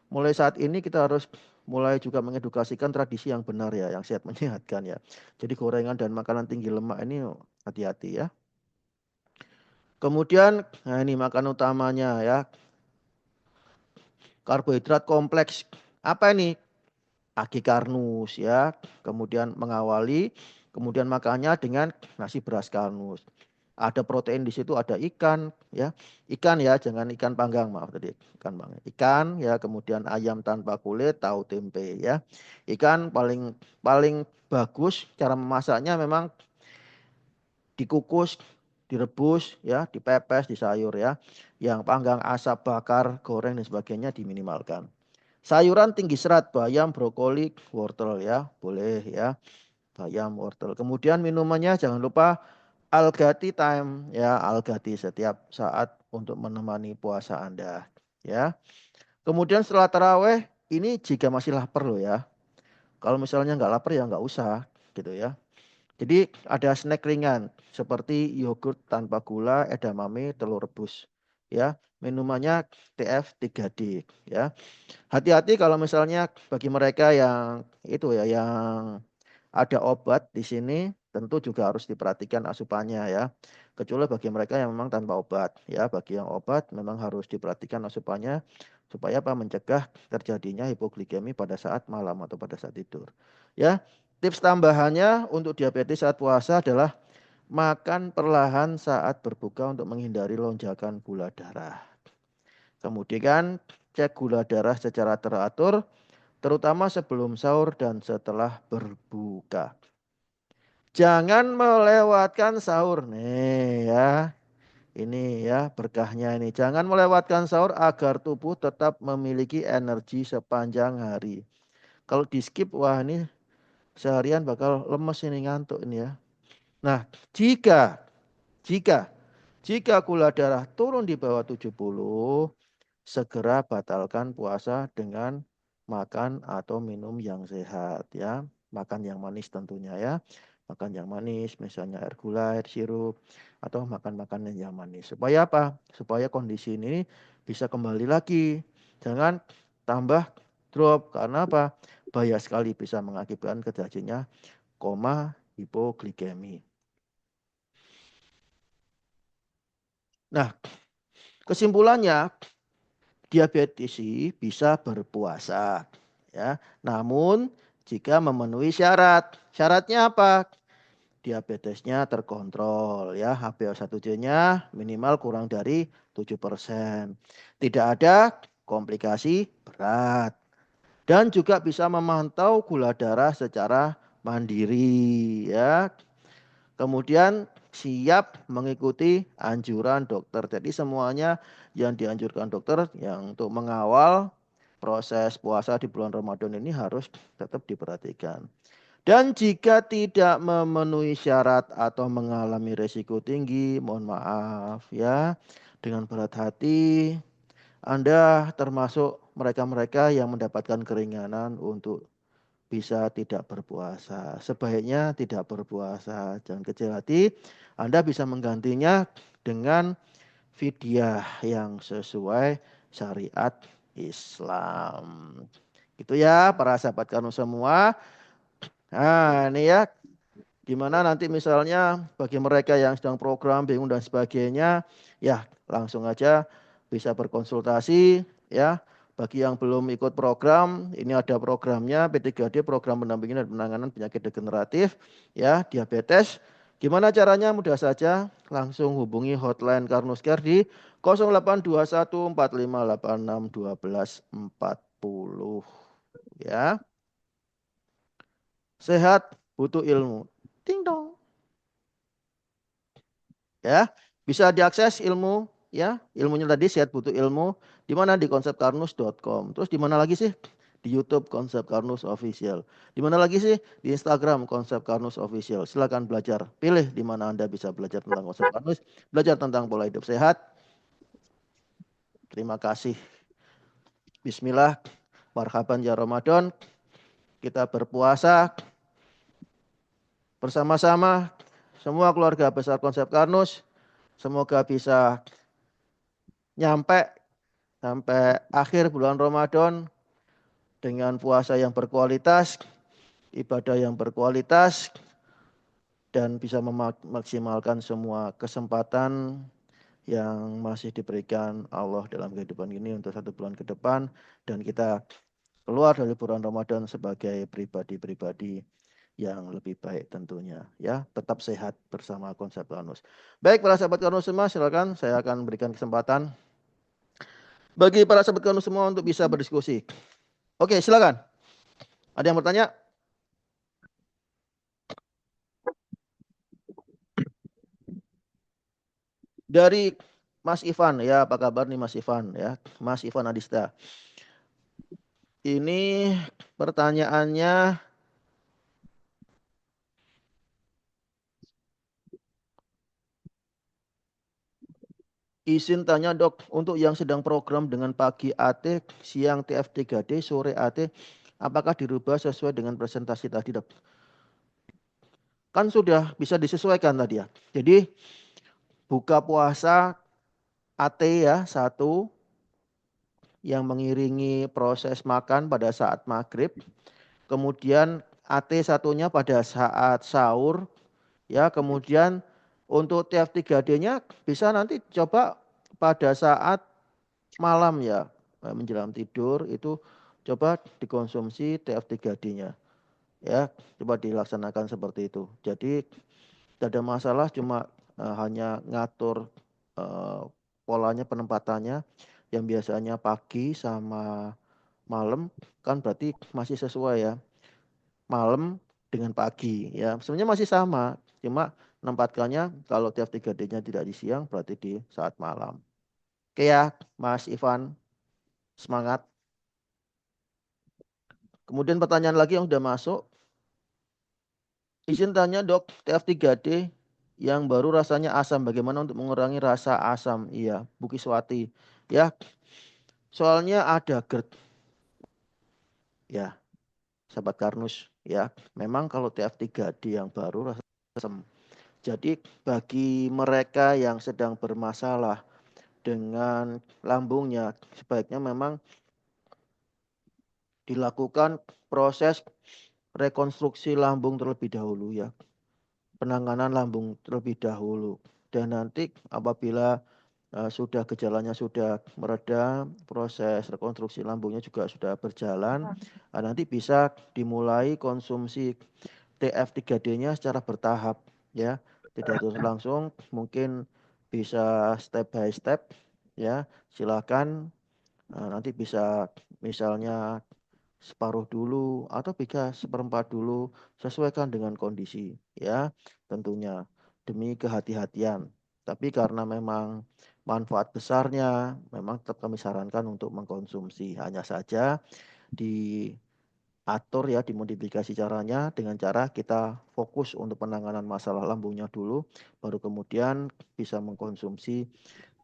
mulai saat ini kita harus mulai juga mengedukasikan tradisi yang benar ya, yang sehat menyehatkan ya. Jadi gorengan dan makanan tinggi lemak ini hati-hati ya. Kemudian, nah ini makan utamanya ya, karbohidrat kompleks. Apa ini? Agi karnus ya. Kemudian mengawali, kemudian makannya dengan nasi beras karnus. Ada protein di situ, ada ikan ya. Ikan ya, jangan ikan panggang, maaf tadi ikan panggang. Ikan ya, kemudian ayam tanpa kulit, tahu tempe ya. Ikan paling paling bagus cara memasaknya memang dikukus, direbus ya, dipepes, di sayur ya. Yang panggang, asap, bakar, goreng dan sebagainya diminimalkan. Sayuran tinggi serat, bayam, brokoli, wortel ya, boleh ya, bayam, wortel. Kemudian minumannya jangan lupa Algati time ya, Algati setiap saat untuk menemani puasa Anda ya. Kemudian setelah taraweh ini jika masih lapar loh ya. Kalau misalnya nggak lapar ya nggak usah gitu ya. Jadi ada snack ringan seperti yogurt tanpa gula, edamame, telur rebus ya. Minumannya TF3D ya. Hati-hati kalau misalnya bagi mereka yang itu ya, yang ada obat di sini, tentu juga harus diperhatikan asupannya ya. Kecuali bagi mereka yang memang tanpa obat ya. Bagi yang obat memang harus diperhatikan asupannya supaya apa? Mencegah terjadinya hipoglikemi pada saat malam atau pada saat tidur. Ya, tips tambahannya untuk diabetes saat puasa adalah makan perlahan saat berbuka untuk menghindari lonjakan gula darah. Kemudian cek gula darah secara teratur, terutama sebelum sahur dan setelah berbuka. Jangan melewatkan sahur nih ya. Ini ya berkahnya ini. Jangan melewatkan sahur agar tubuh tetap memiliki energi sepanjang hari. Kalau di skip, wah ini seharian bakal lemes ini, ngantuk ini ya. Nah, jika jika jika gula darah turun di bawah 70, segera batalkan puasa dengan makan atau minum yang sehat ya. Makan yang manis tentunya ya. Makan yang manis, misalnya air gula, air sirup, atau makan makanan yang manis. Supaya apa? Supaya kondisi ini bisa kembali lagi. Jangan tambah drop. Karena apa? Bahaya sekali bisa mengakibatkan terjadinya koma hipoglikemi. Nah, kesimpulannya diabetes bisa berpuasa ya. Namun jika memenuhi syarat. Syaratnya apa? Diabetesnya terkontrol ya. HbA1c-nya minimal kurang dari 7%. Tidak ada komplikasi berat. Dan juga bisa memantau gula darah secara mandiri ya. Kemudian siap mengikuti anjuran dokter. Jadi semuanya yang dianjurkan dokter yang untuk mengawal proses puasa di bulan Ramadan ini harus tetap diperhatikan. Dan jika tidak memenuhi syarat atau mengalami resiko tinggi, mohon maaf ya, dengan berat hati, Anda termasuk mereka-mereka yang mendapatkan keringanan untuk bisa tidak berpuasa. Sebaiknya tidak berpuasa. Jangan kecil hati. Anda bisa menggantinya dengan fidyah yang sesuai syariat Islam. Gitu ya para sahabat kanu semua. Nah, ini ya gimana nanti misalnya bagi mereka yang sedang program bingung dan sebagainya, ya langsung aja bisa berkonsultasi ya. Bagi yang belum ikut program, ini ada programnya P3D, program pendampingan dan penanganan penyakit degeneratif ya, diabetes. Gimana caranya? Mudah saja, langsung hubungi hotline Karnus Care di 082145861240 ya. Sehat butuh ilmu. Ding dong. Ya, bisa diakses ilmu ya, ilmunya tadi sehat butuh ilmu di mana di konsepkarnus.com. Terus di mana lagi sih? Di YouTube Konsep Karnus Official. Di mana lagi sih? Di Instagram Konsep Karnus Official. Silakan belajar. Pilih di mana Anda bisa belajar tentang konsep Karnus, belajar tentang pola hidup sehat. Terima kasih. Bismillah. Marhaban ya Ramadan. Kita berpuasa bersama-sama semua keluarga besar Konsep Karnus. Semoga bisa nyampe sampai akhir bulan Ramadan dengan puasa yang berkualitas, ibadah yang berkualitas, dan bisa memaksimalkan semua kesempatan yang masih diberikan Allah dalam kehidupan ini untuk 1 bulan ke depan, dan kita keluar dari bulan Ramadan sebagai pribadi-pribadi yang lebih baik tentunya ya, tetap sehat bersama konsep Kanus. Baik para sahabat Kanus semua, silakan saya akan berikan kesempatan bagi para sahabat Kanus semua untuk bisa berdiskusi. Oke, silakan. Ada yang bertanya? Dari Mas Ivan ya, apa kabar nih Mas Ivan ya? Mas Ivan Adista. Ini pertanyaannya, izin tanya dok, untuk yang sedang program dengan pagi AT, siang TF3D, sore AT, apakah dirubah sesuai dengan presentasi tadi dok? Kan sudah bisa disesuaikan tadi ya. Jadi buka puasa AT ya, satu yang mengiringi proses makan pada saat maghrib. Kemudian AT satunya pada saat sahur. Ya, kemudian untuk TF3D-nya bisa nanti coba pada saat malam ya, menjelang tidur itu coba dikonsumsi TF3D-nya. Ya, coba dilaksanakan seperti itu. Jadi tidak ada masalah, cuma hanya ngatur eh, polanya penempatannya yang biasanya pagi sama malam kan berarti masih sesuai ya. Malam dengan pagi ya. Sebenarnya masih sama, cuma menempatkannya kalau TF3D-nya tidak di siang berarti di saat malam. Oke ya, Mas Ivan, semangat. Kemudian pertanyaan lagi yang sudah masuk. Izin tanya dok, TF3D yang baru rasanya asam, bagaimana untuk mengurangi rasa asam? Iya, Bukiswati. Ya, soalnya ada GERD. Ya, sahabat Karnus. Ya, memang kalau TF3D yang baru rasa asam. Jadi bagi mereka yang sedang bermasalah dengan lambungnya, sebaiknya memang dilakukan proses rekonstruksi lambung terlebih dahulu ya. Penanganan lambung terlebih dahulu. Dan nanti apabila sudah gejalanya sudah mereda, proses rekonstruksi lambungnya juga sudah berjalan, nanti bisa dimulai konsumsi TF3D-nya secara bertahap ya. Tidak terus langsung, mungkin bisa step by step ya. Silakan nanti bisa misalnya separuh dulu atau bisa seperempat dulu, sesuaikan dengan kondisi ya tentunya. demi kehati-hatian. Tapi karena memang manfaat besarnya, memang tetap kami sarankan untuk mengkonsumsi. Hanya saja diatur ya, dimodifikasi caranya dengan cara kita fokus untuk penanganan masalah lambungnya dulu, baru kemudian bisa mengkonsumsi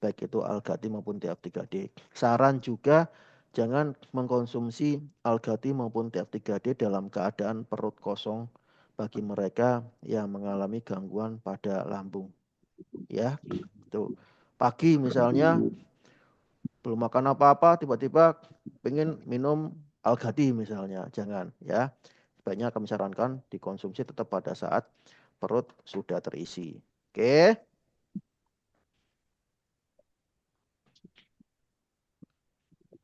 baik itu Algati maupun TF3D. Saran juga jangan mengkonsumsi Algati maupun TF3D dalam keadaan perut kosong bagi mereka yang mengalami gangguan pada lambung. Ya, tuh. Pagi misalnya belum makan apa-apa, tiba-tiba pengen minum Algati misalnya, jangan ya. Sebaiknya kami sarankan dikonsumsi tetap pada saat perut sudah terisi. Oke.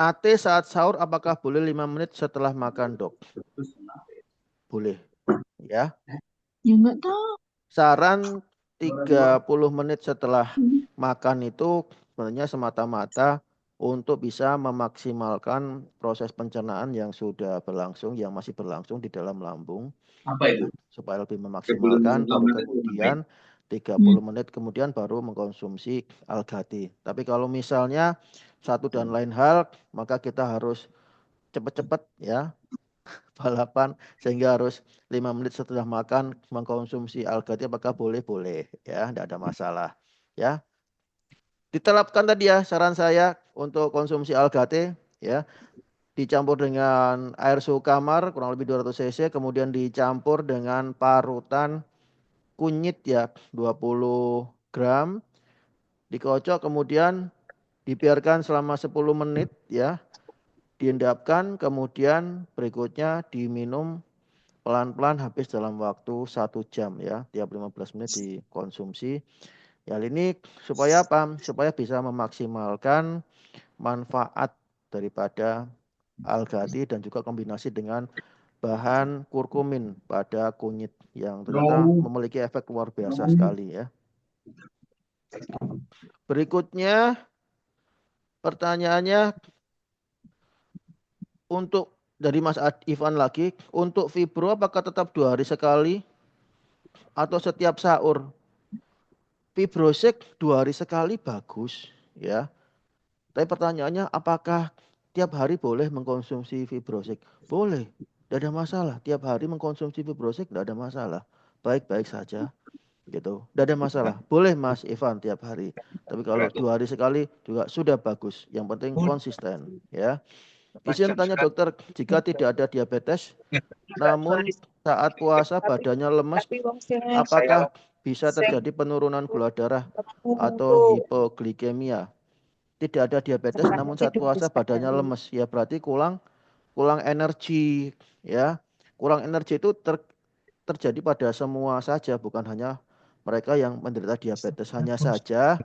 AT saat sahur apakah boleh 5 menit setelah makan, Dok? Boleh, ya. Ya nggak tahu. Saran 30 menit setelah makan itu sebenarnya semata-mata untuk bisa memaksimalkan proses pencernaan yang sudah berlangsung, yang masih berlangsung di dalam lambung. Apa itu? Ya, supaya lebih memaksimalkan, baru kemudian 30 menit kemudian baru mengkonsumsi Algati. Tapi kalau misalnya satu dan lain hal, maka kita harus cepat-cepat ya balapan sehingga harus 5 menit setelah makan mengkonsumsi Algati. Apakah boleh? Boleh ya, tidak ada masalah ya. Diterapkan tadi ya saran saya untuk konsumsi Algati ya, dicampur dengan air suhu kamar kurang lebih 200 cc, kemudian dicampur dengan parutan kunyit ya 20 gram, dikocok kemudian dibiarkan selama 10 menit ya, diendapkan, kemudian berikutnya diminum pelan-pelan habis dalam waktu 1 jam ya, tiap 15 menit dikonsumsi. Ya ini supaya apa? Supaya bisa memaksimalkan manfaat daripada Algati dan juga kombinasi dengan bahan kurkumin pada kunyit yang ternyata memiliki efek luar biasa sekali ya. Berikutnya pertanyaannya untuk dari Mas Ivan lagi, untuk fibro apakah tetap 2 hari sekali atau setiap sahur? Fibrosek 2 hari sekali bagus ya. Tapi pertanyaannya apakah tiap hari boleh mengkonsumsi fibrosek? Boleh, tidak ada masalah. Tiap hari mengkonsumsi fibrosek tidak ada masalah. Baik-baik saja gitu. Tidak ada masalah. Boleh Mas Ivan tiap hari. Tapi kalau 2 hari sekali juga sudah bagus. Yang penting konsisten ya. Izin tanya dokter, jika tidak ada diabetes namun saat puasa badannya lemes, apakah bisa terjadi penurunan gula darah atau hipoglikemia? Tidak ada diabetes namun saat puasa badannya lemes, ya berarti kurang energi ya. Kurang energi itu terjadi pada semua saja, bukan hanya mereka yang menderita diabetes. Hanya saja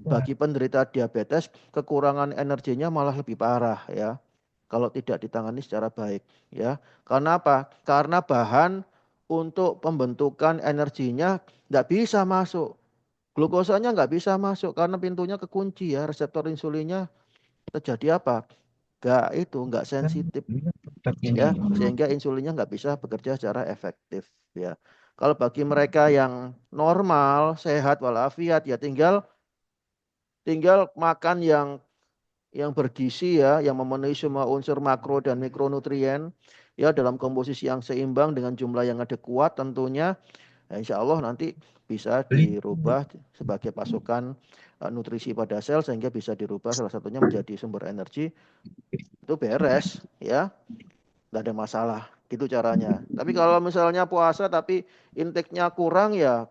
bagi penderita diabetes kekurangan energinya malah lebih parah ya, kalau tidak ditangani secara baik ya. Karena apa? Karena bahan untuk pembentukan energinya tidak bisa masuk. Glukosanya nggak bisa masuk karena pintunya kekunci ya. Reseptor insulinnya terjadi apa? Nggak sensitif ya, sehingga insulinnya nggak bisa bekerja secara efektif ya. Kalau bagi mereka yang normal, sehat walafiat ya tinggal makan yang bergizi ya, yang memenuhi semua unsur makro dan mikronutrien ya dalam komposisi yang seimbang dengan jumlah yang adekuat tentunya. Ya, insya Allah nanti bisa dirubah sebagai pasokan nutrisi pada sel sehingga bisa dirubah salah satunya menjadi sumber energi, itu beres ya, nggak ada masalah gitu caranya. Tapi kalau misalnya puasa tapi intake-nya kurang ya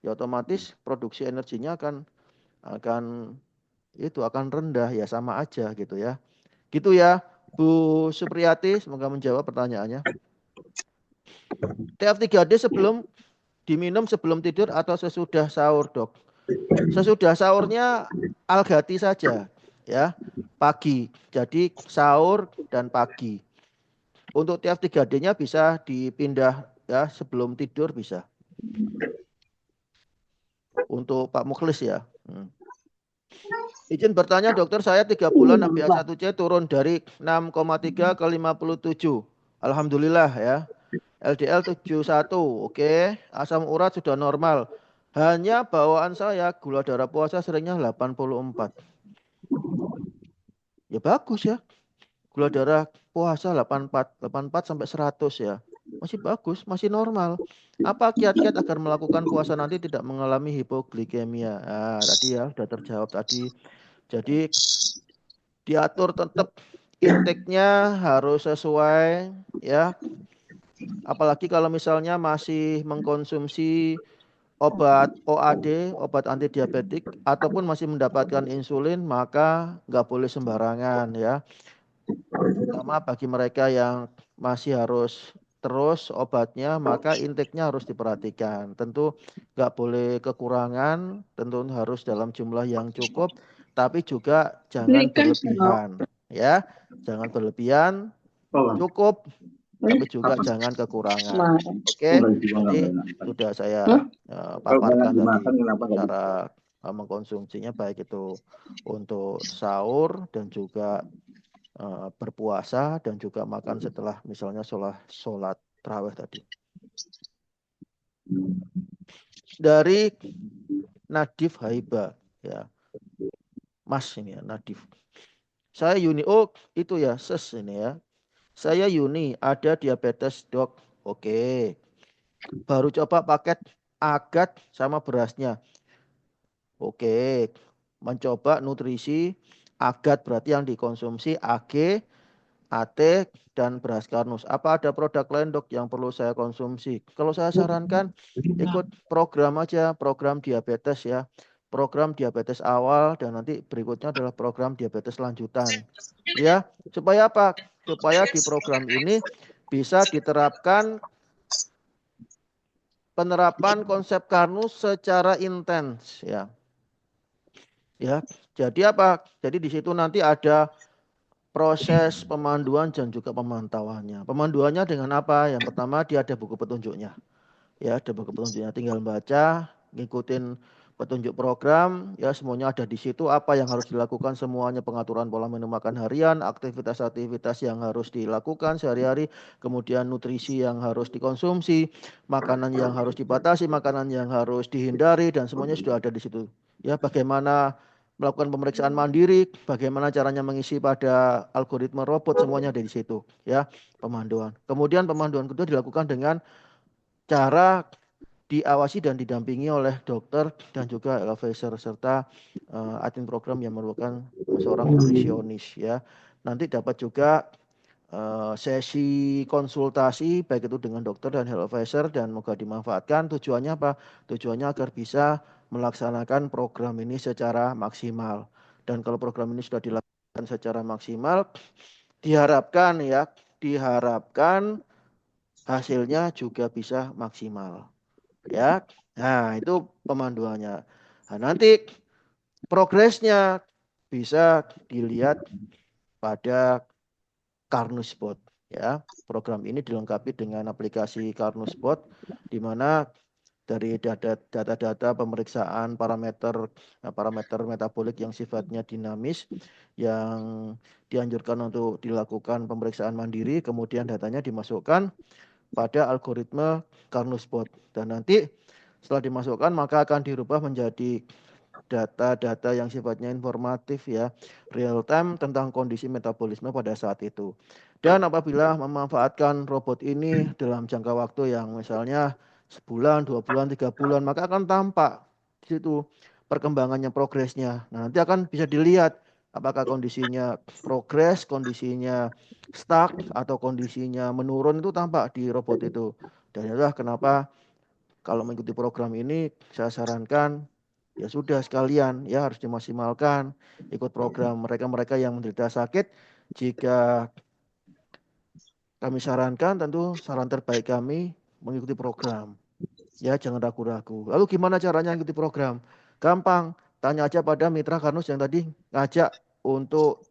otomatis produksi energinya akan akan rendah ya, sama aja gitu ya. Gitu ya, Bu Supriyati, semoga menjawab pertanyaannya. TF3D diminum sebelum tidur atau sesudah sahur, Dok? Sesudah sahurnya Algati saja ya, pagi. Jadi sahur dan pagi. Untuk TF3D-nya bisa dipindah ya sebelum tidur bisa. Untuk Pak Mukhlis ya. Izin bertanya dokter, saya 3 bulan HbA1c turun dari 6,3 ke 57. Alhamdulillah ya. LDL 71, oke. Asam urat sudah normal. Hanya bawaan saya gula darah puasa seringnya 84. Ya bagus ya. Gula darah puasa 84 sampai 100 ya. Masih bagus, masih normal. Apa kiat-kiat agar melakukan puasa nanti tidak mengalami hipoglikemia? Nah, tadi ya sudah terjawab tadi. Jadi diatur tetap intake-nya harus sesuai ya. Apalagi kalau misalnya masih mengkonsumsi obat OAD, obat antidiabetik, ataupun masih mendapatkan insulin, maka nggak boleh sembarangan ya. Terutama bagi mereka yang masih harus terus obatnya, maka intake-nya harus diperhatikan. Tentu nggak boleh kekurangan, tentu harus dalam jumlah yang cukup, tapi juga jangan Nikah sama berlebihan ya. Jangan berlebihan, cukup, tapi juga jangan kekurangan. kemarin. Oke, tadi sudah saya paparkan tadi cara mengkonsumsinya baik itu untuk sahur dan juga berpuasa dan juga makan setelah misalnya sholat tarawih tadi. Dari Nadif Haiba ya, Mas ini ya Nadif. Saya Yuni, oh itu ya ses ini ya. Saya Yuni, ada diabetes dok. Oke, baru coba paket agat sama berasnya. Oke, mencoba nutrisi agat berarti yang dikonsumsi AG, AT, dan beras karnus. Apa ada produk lain dok yang perlu saya konsumsi? Kalau saya sarankan ikut program aja, program diabetes ya. Program diabetes awal dan nanti berikutnya adalah program diabetes lanjutan. Ya, supaya apa? Supaya di program ini bisa diterapkan penerapan konsep karnus secara intens ya. Ya, jadi apa? Jadi di situ nanti ada proses pemanduan dan juga pemantauannya. Pemanduannya dengan apa? Yang pertama dia ada buku petunjuknya. Ya, ada buku petunjuknya. Tinggal baca, ngikutin petunjuk program. Ya, semuanya ada di situ. Apa yang harus dilakukan semuanya, pengaturan pola menu makan harian, aktivitas-aktivitas yang harus dilakukan sehari-hari, kemudian nutrisi yang harus dikonsumsi, makanan yang harus dibatasi, makanan yang harus dihindari, dan semuanya sudah ada di situ. Ya, bagaimana melakukan pemeriksaan mandiri, bagaimana caranya mengisi pada algoritma robot, semuanya ada di situ. Ya, pemanduan. Kemudian pemanduan kedua dilakukan dengan cara diawasi dan didampingi oleh dokter dan juga advisor serta admin program yang merupakan seorang nutrisionis ya. Nanti dapat juga sesi konsultasi baik itu dengan dokter dan health advisor dan moga dimanfaatkan. Tujuannya apa? Tujuannya agar bisa melaksanakan program ini secara maksimal. Dan kalau program ini sudah dilakukan secara maksimal, diharapkan ya, diharapkan hasilnya juga bisa maksimal. Ya, nah itu pemanduannya. Nah, nanti progresnya bisa dilihat pada Karnuspot ya. Program ini dilengkapi dengan aplikasi Karnuspot di mana dari data-data pemeriksaan parameter metabolik yang sifatnya dinamis yang dianjurkan untuk dilakukan pemeriksaan mandiri, kemudian datanya dimasukkan pada algoritma Karnuspot dan nanti setelah dimasukkan maka akan dirubah menjadi data-data yang sifatnya informatif ya, real time tentang kondisi metabolisme pada saat itu. Dan apabila memanfaatkan robot ini dalam jangka waktu yang misalnya sebulan, 2 bulan, 3 bulan, maka akan tampak di situ perkembangannya, progresnya. Nah, nanti akan bisa dilihat apakah kondisinya progres, kondisinya stuck, atau kondisinya menurun itu tampak di robot itu. Dan itulah kenapa kalau mengikuti program ini saya sarankan ya sudah sekalian ya harus dimaksimalkan ikut program mereka-mereka yang menderita sakit. Jika kami sarankan tentu saran terbaik kami mengikuti program. Ya jangan ragu-ragu. Lalu gimana caranya mengikuti program? Gampang, tanya aja pada Mitra Karnus yang tadi ngajak untuk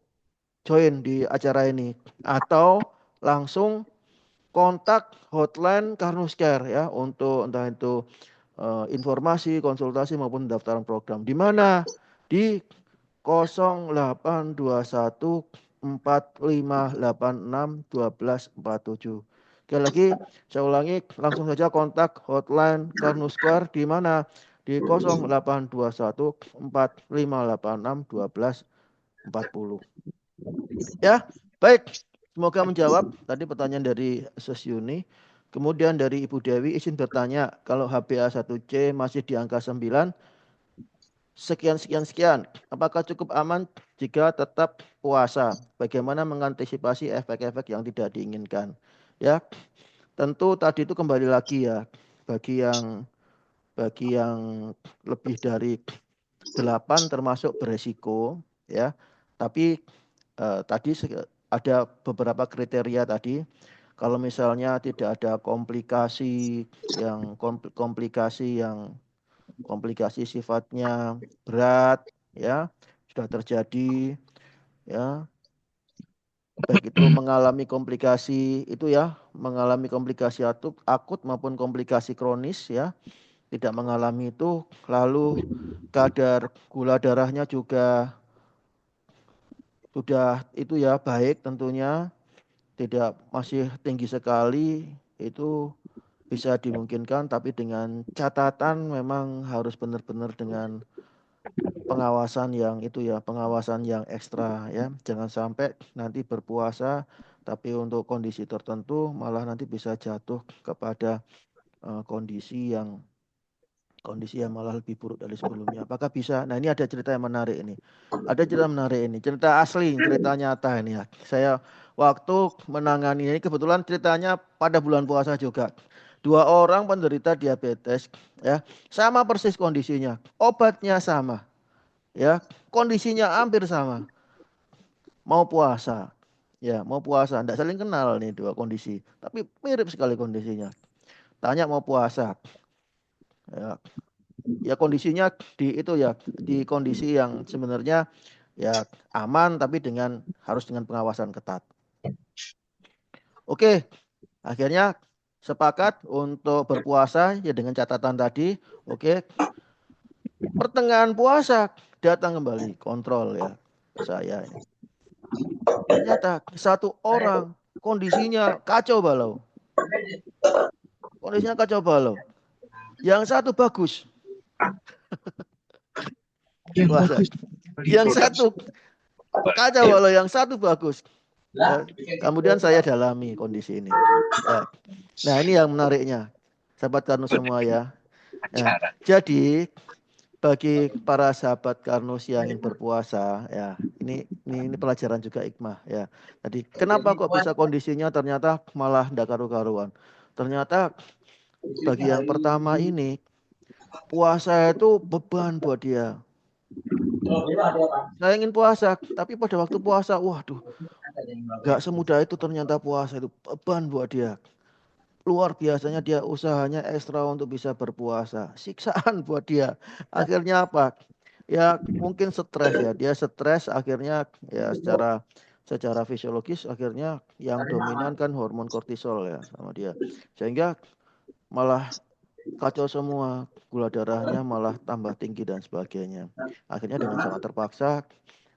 join di acara ini atau langsung kontak hotline Karnus Care ya untuk entah itu informasi, konsultasi maupun pendaftaran program. Di mana? Di 082145861247. Sekali lagi, saya ulangi, langsung saja kontak hotline Karnus Care di mana? di 0821 4586 1240. Ya, baik. Semoga menjawab tadi pertanyaan dari Sus Yuni. Kemudian dari Ibu Dewi izin bertanya, kalau HbA1c masih di angka 9, sekian. Apakah cukup aman jika tetap puasa? Bagaimana mengantisipasi efek-efek yang tidak diinginkan? Ya, tentu tadi itu kembali lagi ya, bagi yang lebih dari 8 termasuk beresiko ya. Tapi tadi ada beberapa kriteria tadi. Kalau misalnya tidak ada komplikasi sifatnya berat ya, sudah terjadi ya, baik itu mengalami komplikasi akut maupun komplikasi kronis ya, tidak mengalami itu, lalu kadar gula darahnya juga sudah itu ya baik tentunya, tidak masih tinggi sekali, itu bisa dimungkinkan, tapi dengan catatan memang harus benar-benar dengan pengawasan yang ekstra ya. Jangan sampai nanti berpuasa tapi untuk kondisi tertentu malah nanti bisa jatuh kepada kondisi yang malah lebih buruk dari sebelumnya. Apakah bisa? Nah, ini ada cerita yang menarik ini. Cerita asli, cerita nyata ini ya. Saya waktu menangani ini kebetulan ceritanya pada bulan puasa juga. 2 orang penderita diabetes ya, sama persis kondisinya. Obatnya sama ya, kondisinya hampir sama. Mau puasa. Ya, mau puasa. Tidak saling kenal nih dua kondisi, tapi mirip sekali kondisinya. Tanya mau puasa. Ya, ya kondisinya di kondisi yang sebenarnya ya aman tapi harus dengan pengawasan ketat. Oke, akhirnya sepakat untuk berpuasa ya dengan catatan tadi. Oke, pertengahan puasa datang kembali kontrol ya ke saya ini. Ternyata satu orang kondisinya kacau balau. Yang satu bagus. Puasa. Yang satu kacau balau, yang satu bagus. Ya, kemudian saya dalami kondisi ini. Ya. Nah, ini yang menariknya. Sahabat Karnus semua ya. Nah, jadi bagi para sahabat Karnus yang ingin berpuasa ya, ini pelajaran juga hikmah ya. Jadi kenapa kok bisa kondisinya ternyata malah tidak karu-karuan? Ternyata bagi yang pertama ini puasa itu beban buat dia. Saya ingin puasa, tapi pada waktu puasa, waduh, gak semudah itu ternyata puasa itu beban buat dia. Luar biasanya dia usahanya ekstra untuk bisa berpuasa. Siksaan buat dia. Akhirnya apa? Ya mungkin stres ya. Dia stres akhirnya ya secara fisiologis akhirnya yang dominan kan hormon kortisol ya sama dia. Sehingga malah kacau semua, gula darahnya malah tambah tinggi dan sebagainya. Akhirnya dengan sangat terpaksa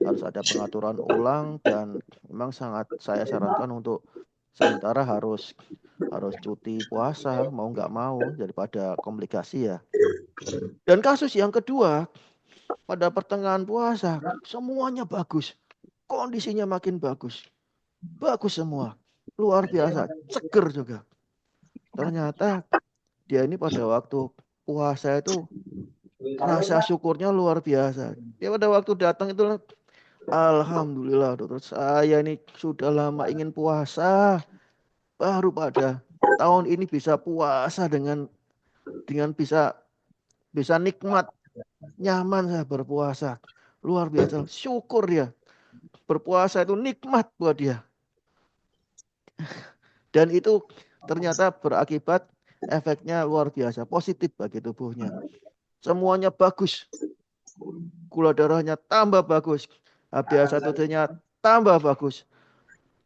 harus ada pengaturan ulang dan memang sangat saya sarankan untuk sementara harus cuti puasa mau nggak mau daripada komplikasi ya. Dan kasus yang kedua pada pertengahan puasa semuanya bagus, kondisinya makin bagus semua, luar biasa, seger juga. Ternyata dia ini pada waktu puasa itu rasa syukurnya luar biasa. Dia pada waktu datang itu, alhamdulillah dokter, saya ini sudah lama ingin puasa, baru pada tahun ini bisa puasa dengan bisa nikmat, nyaman saya berpuasa. Luar biasa, syukur dia. Berpuasa itu nikmat buat dia. Dan itu ternyata berakibat efeknya luar biasa, positif bagi tubuhnya. Semuanya bagus. Gula darahnya tambah bagus. HbA1c-nya tambah bagus.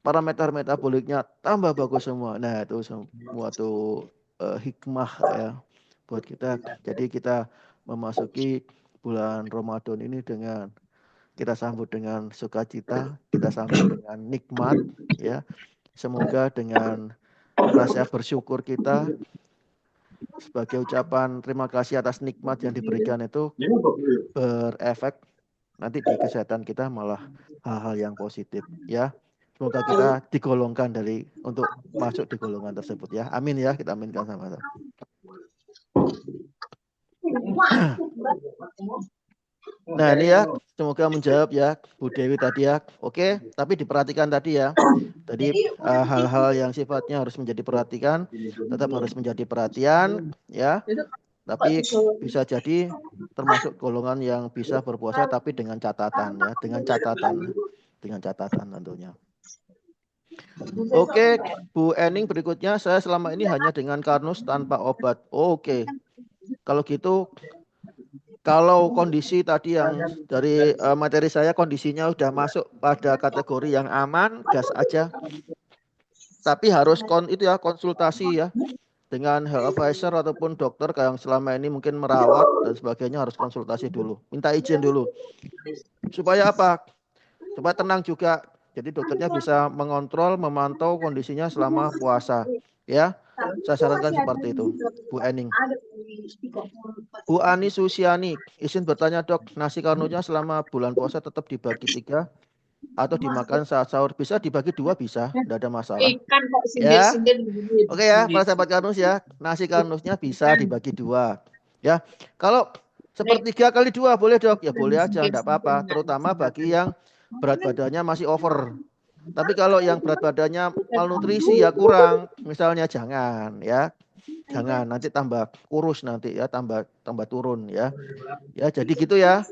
Parameter metaboliknya tambah bagus semua. Nah, itu semua tuh hikmah ya buat kita. Jadi kita memasuki bulan Ramadan ini kita sambut dengan sukacita, kita sambut dengan nikmat ya. Semoga dengan rasa bersyukur kita sebagai ucapan terima kasih atas nikmat yang diberikan itu berefek nanti di kesehatan kita malah hal-hal yang positif ya. Semoga kita digolongkan untuk masuk di golongan tersebut ya. Amin ya, kita aminkan sama-sama. Nah ini ya, semoga menjawab ya Bu Dewi tadi ya. Oke, tapi diperhatikan tadi ya. Tadi hal-hal yang sifatnya harus menjadi perhatikan, tetap harus menjadi perhatian ya. Tapi bisa jadi termasuk golongan yang bisa berpuasa tapi dengan catatan ya, dengan catatan tentunya. Oke, Bu Ening berikutnya saya selama ini hanya dengan Karnus tanpa obat. Oke. Kalau gitu kalau kondisi tadi yang dari materi saya kondisinya sudah masuk pada kategori yang aman, gas aja. Tapi harus konsultasi ya dengan health advisor ataupun dokter yang selama ini mungkin merawat dan sebagainya, harus konsultasi dulu. Minta izin dulu. Supaya apa? Supaya tenang juga. Jadi dokternya bisa mengontrol, memantau kondisinya selama puasa. Ya, saya sarankan seperti itu, Bu Ening. Bu Ani Susiani, izin bertanya dok, nasi karnunya selama bulan puasa tetap dibagi 3 atau dimakan saat sahur? Bisa dibagi 2, bisa, tidak ada masalah. Ikan kok Ya, sindir-sindir. oke ya, para sahabat karnus ya, nasi karnusnya bisa dibagi 2. Ya, kalau sepertiga kali 2 boleh dok, ya boleh aja, tidak apa-apa. Terutama bagi yang berat badannya masih over. Tapi kalau yang berat badannya malnutrisi ya kurang, misalnya jangan ya. Jangan, nanti tambah kurus nanti ya, tambah turun ya. Ya, jadi gitu ya.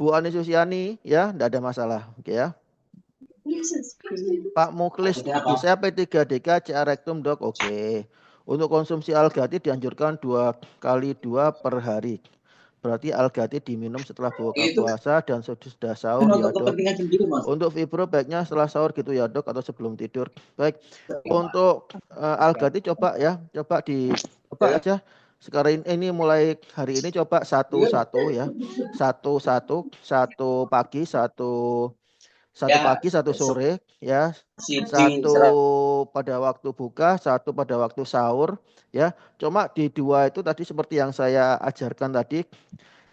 Bu Ani Susiani ya, enggak ada masalah. Oke ya. Pak Muklis, saya P3DK CA rektum dok. Oke. Untuk konsumsi algati dianjurkan 2 kali 2 per hari. Berarti algati diminum setelah buka puasa dan sudah sahur ya dok. Untuk fibro baiknya setelah sahur gitu ya dok, atau sebelum tidur. Baik. Untuk algati coba ya, coba aja. Sekarang ini mulai hari ini coba satu ya. Satu pagi, satu pagi, satu sore ya. Satu pada waktu buka, satu pada waktu sahur ya. Cuma di 2 itu tadi seperti yang saya ajarkan tadi.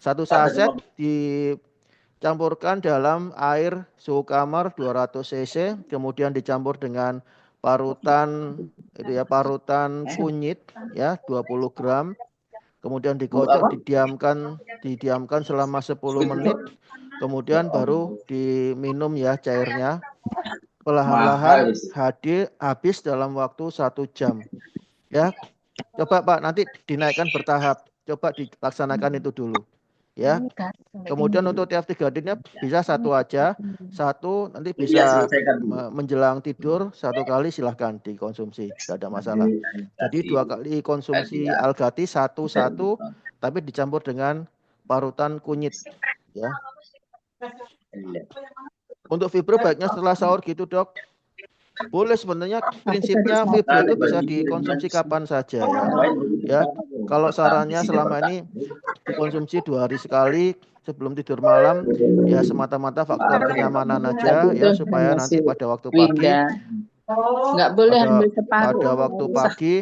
1 saset dicampurkan dalam air suhu kamar 200 cc, kemudian dicampur dengan parutan kunyit ya 20 gram. Kemudian dikocok, didiamkan selama 10 menit. Kemudian baru diminum ya cairnya. Perlahan-lahan habis dalam waktu 1 jam. Ya. Coba Pak, nanti dinaikkan bertahap. Coba dilaksanakan itu dulu. Ya. Kemudian untuk TF3D-nya bisa 1 aja. 1 nanti bisa menjelang tidur 1 kali, silahkan dikonsumsi, tidak ada masalah. Jadi 2 kali konsumsi algati, 1 tapi dicampur dengan parutan kunyit ya. Untuk fibro baiknya setelah sahur gitu dok. Boleh, sebenarnya prinsipnya fibro itu bisa dikonsumsi kapan saja ya. Ya, kalau sarannya selama ini dikonsumsi 2 hari sekali sebelum tidur malam ya, semata-mata faktor kenyamanan aja ya, supaya nanti pada waktu pagi nggak boleh ambil pada waktu pagi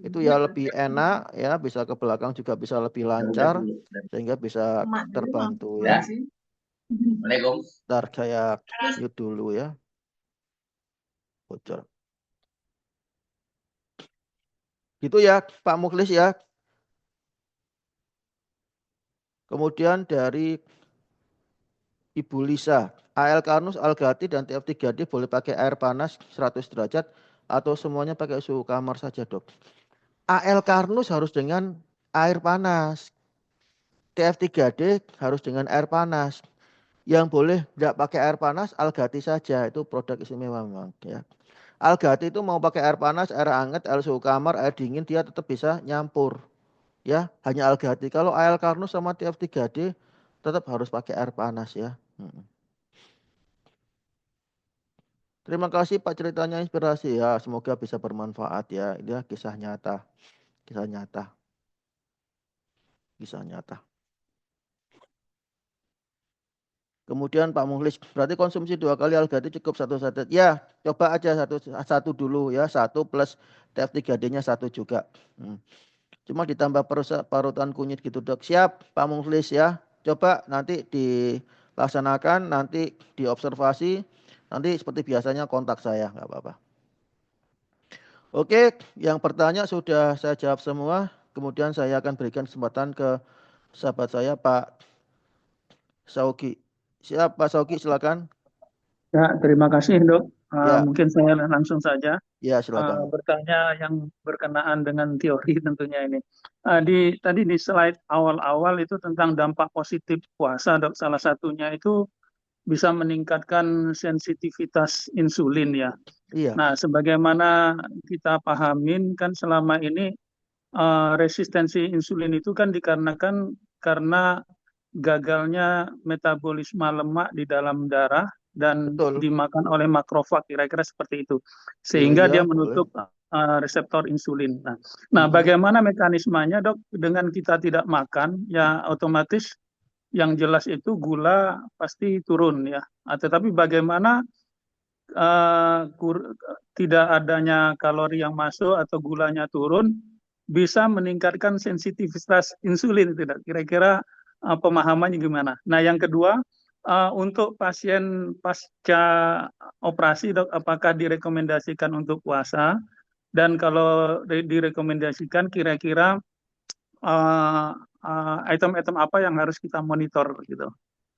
itu ya lebih enak ya, bisa ke belakang juga bisa lebih lancar sehingga bisa terbantu ya. Ntar saya mute dulu ya. Bocor. Gitu ya Pak Muklis ya. Kemudian dari Ibu Lisa, AL Karnus, Algati dan TF3D boleh pakai air panas 100 derajat atau semuanya pakai suhu kamar saja dok? AL Karnus harus dengan air panas. TF3D harus dengan air panas. Yang boleh tidak pakai air panas Algati saja, itu produk istimewa memang ya. Algati itu mau pakai air panas, air hangat, air suhu kamar, air dingin, dia tetap bisa nyampur. Ya, hanya algati. Kalau AL Karnus sama TF3D tetap harus pakai air panas ya. Terima kasih Pak, ceritanya inspirasi ya. Semoga bisa bermanfaat ya. Ini kisah nyata. Kisah nyata. Kisah nyata. Kemudian Pak Muhlis, berarti konsumsi 2 kali algati cukup 1 saset. Ya, coba aja satu dulu ya. 1 plus TF3D-nya 1 juga. Cuma ditambah parutan kunyit gitu dok. Siap Pak Mukhlis ya. Coba nanti dilaksanakan, nanti diobservasi. Nanti seperti biasanya kontak saya, nggak apa-apa. Oke, yang bertanya sudah saya jawab semua. Kemudian saya akan berikan kesempatan ke sahabat saya Pak Sauki. Siap Pak Sauki, silakan. Ya, terima kasih dok. Ya, Mungkin saya langsung saja ya silakan. bertanya yang berkenaan dengan teori tentunya ini. Tadi di slide awal-awal itu tentang dampak positif puasa dok. Salah satunya itu bisa meningkatkan sensitivitas insulin ya. Iya, Nah, sebagaimana kita pahamin kan selama ini resistensi insulin itu kan dikarenakan karena gagalnya metabolisme lemak di dalam darah dan betul. dimakan oleh makrofag kira-kira seperti itu Iya, sehingga iya, dia boleh. menutup reseptor insulin. Nah, Mm-mm. bagaimana mekanismenya dok? Dengan kita tidak makan ya otomatis yang jelas itu gula pasti turun ya. Tetapi bagaimana eh, kur- tidak adanya kalori yang masuk atau gulanya turun bisa meningkatkan sensitivitas insulin tidak? Kira-kira pemahamannya gimana? Nah, yang kedua untuk pasien pasca operasi dok, apakah direkomendasikan untuk puasa? Dan kalau direkomendasikan kira-kira eh, item-item apa yang harus kita monitor gitu?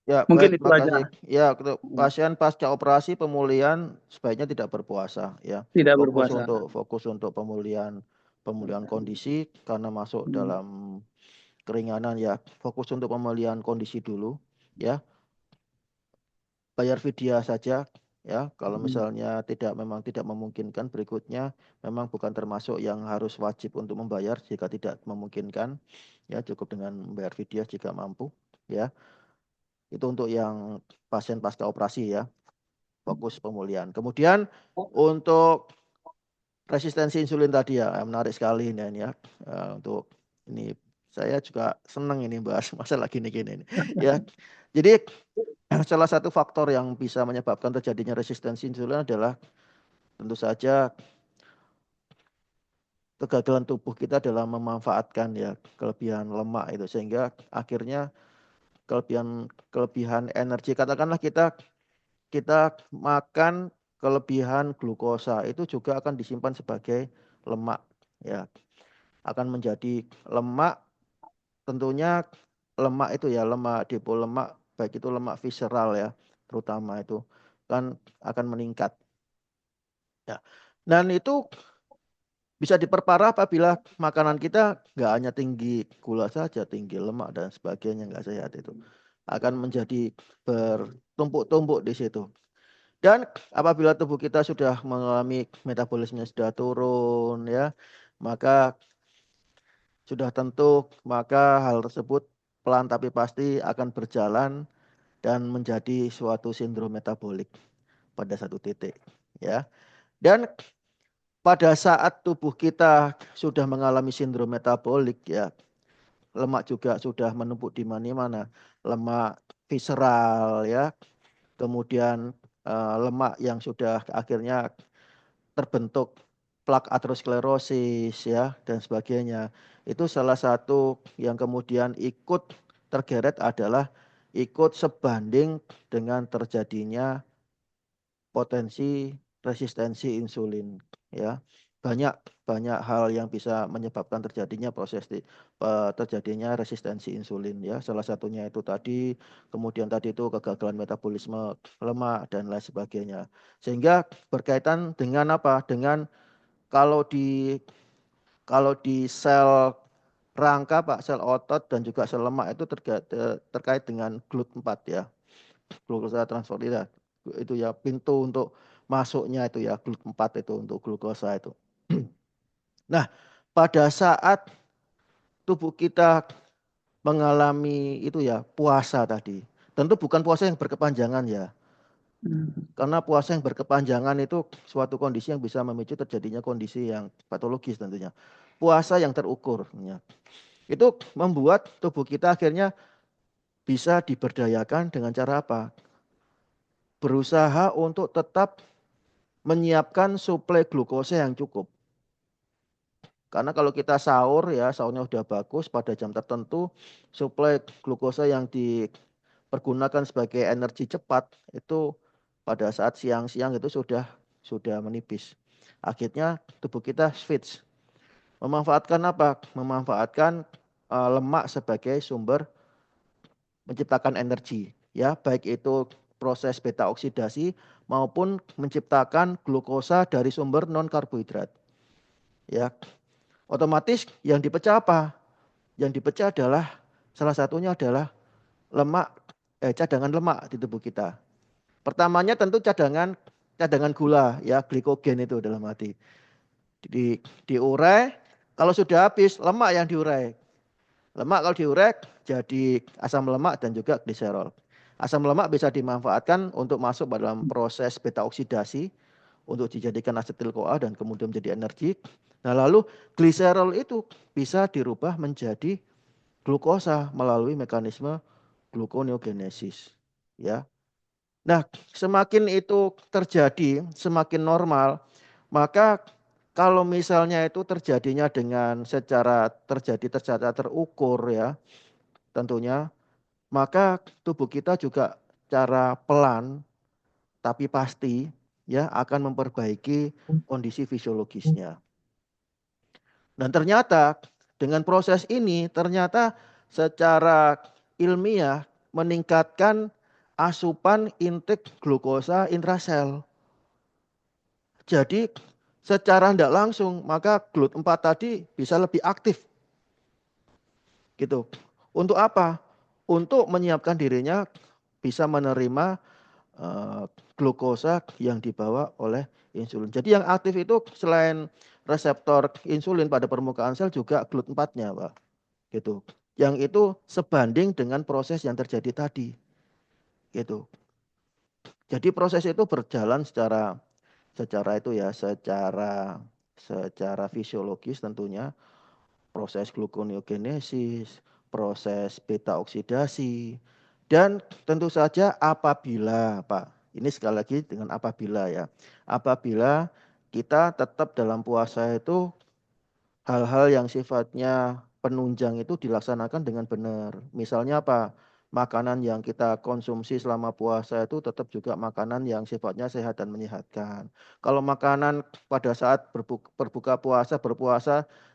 Ya, baik, Mungkin itu aja. makasih. Ya, untuk pasien pasca operasi pemulihan sebaiknya tidak berpuasa ya. Tidak Fokus berpuasa. untuk pemulihan pemulihan kondisi karena masuk Hmm. dalam keringanan ya. Fokus untuk pemulihan kondisi dulu ya. Bayar vidya saja ya. Kalau Hmm. misalnya memang tidak memungkinkan berikutnya memang bukan termasuk yang harus wajib untuk membayar jika tidak memungkinkan ya, cukup dengan membayar vidya jika mampu ya. Itu untuk yang pasien pasca operasi ya, fokus pemulihan. Kemudian untuk resistensi insulin tadi ya, menarik sekali ini ya. Untuk ini saya juga senang ini bahas masalah gini-gini ini. Ya. Jadi salah satu faktor yang bisa menyebabkan terjadinya resistensi insulin adalah tentu saja kegagalan tubuh kita dalam memanfaatkan ya kelebihan lemak itu, sehingga akhirnya kelebihan kelebihan energi, katakanlah kita kita makan kelebihan glukosa itu juga akan disimpan sebagai lemak ya, akan menjadi lemak. Tentunya lemak itu ya, lemak depo lemak, baik itu lemak visceral ya terutama, itu kan akan meningkat ya. Dan itu bisa diperparah apabila makanan kita nggak hanya tinggi gula saja, tinggi lemak dan sebagainya, nggak sehat, itu akan menjadi bertumpuk-tumpuk di situ. Dan apabila tubuh kita sudah mengalami metabolisme sudah turun ya, maka sudah tentu maka hal tersebut pelan tapi pasti akan berjalan dan menjadi suatu sindrom metabolik pada satu titik ya. Dan pada saat tubuh kita sudah mengalami sindrom metabolik ya, lemak juga sudah menumpuk di mana-mana, lemak visceral ya, kemudian lemak yang sudah akhirnya terbentuk plak aterosklerosis ya dan sebagainya. Itu salah satu yang kemudian ikut tergeret adalah ikut sebanding dengan terjadinya potensi resistensi insulin ya. Banyak banyak hal yang bisa menyebabkan terjadinya terjadinya resistensi insulin ya. Salah satunya itu tadi, kemudian tadi itu kegagalan metabolisme lemak dan lain sebagainya. Sehingga berkaitan dengan apa? Dengan kalau di sel rangka Pak, sel otot dan juga sel lemak itu terkait dengan GLUT4 ya. Glukosa transportida itu ya, pintu untuk masuknya itu ya, GLUT4 itu untuk glukosa itu. Nah, pada saat tubuh kita mengalami itu ya puasa tadi, tentu bukan puasa yang berkepanjangan ya. Hmm. Karena puasa yang berkepanjangan itu suatu kondisi yang bisa memicu terjadinya kondisi yang patologis tentunya. Puasa yang terukur ya, itu membuat tubuh kita akhirnya bisa diberdayakan dengan cara apa? Berusaha untuk tetap menyiapkan suplai glukosa yang cukup. Karena kalau kita sahur ya, sahurnya udah bagus pada jam tertentu, suplai glukosa yang dipergunakan sebagai energi cepat itu pada saat siang-siang itu sudah menipis. Akhirnya tubuh kita switch. Memanfaatkan apa? Memanfaatkan lemak sebagai sumber menciptakan energi, ya, baik itu proses beta oksidasi maupun menciptakan glukosa dari sumber non karbohidrat. Ya, otomatis yang dipecah apa? Yang dipecah adalah salah satunya adalah lemak, cadangan lemak di tubuh kita. Pertamanya tentu cadangan gula, ya, glikogen itu dalam hati. Diurai, kalau sudah habis lemak yang diurai. Lemak kalau diurai jadi asam lemak dan juga gliserol. Asam lemak bisa dimanfaatkan untuk masuk dalam proses beta oksidasi untuk dijadikan asetil CoA dan kemudian menjadi energi. Nah, lalu gliserol itu bisa dirubah menjadi glukosa melalui mekanisme gluconeogenesis, ya. Nah, semakin itu terjadi, semakin normal, maka kalau misalnya itu terjadinya dengan secara terukur, ya, tentunya, maka tubuh kita juga cara pelan tapi pasti, ya, akan memperbaiki kondisi fisiologisnya. Dan ternyata dengan proses ini ternyata secara ilmiah meningkatkan asupan intake glukosa intrasel. Jadi secara tidak langsung maka GLUT4 tadi bisa lebih aktif. Gitu. Untuk apa? Untuk menyiapkan dirinya bisa menerima glukosa yang dibawa oleh insulin. Jadi yang aktif itu selain reseptor insulin pada permukaan sel juga GLUT4-nya, Pak. Gitu. Yang itu sebanding dengan proses yang terjadi tadi. Gitu. Jadi proses itu berjalan secara itu ya, secara fisiologis tentunya, proses gluconeogenesis, proses beta oksidasi, dan tentu saja apabila, Pak, ini sekali lagi dengan apabila ya, apabila kita tetap dalam puasa itu hal-hal yang sifatnya penunjang itu dilaksanakan dengan benar. Misalnya apa? Makanan yang kita konsumsi selama puasa itu tetap juga makanan yang sifatnya sehat dan menyehatkan. Kalau makanan pada saat berpuasa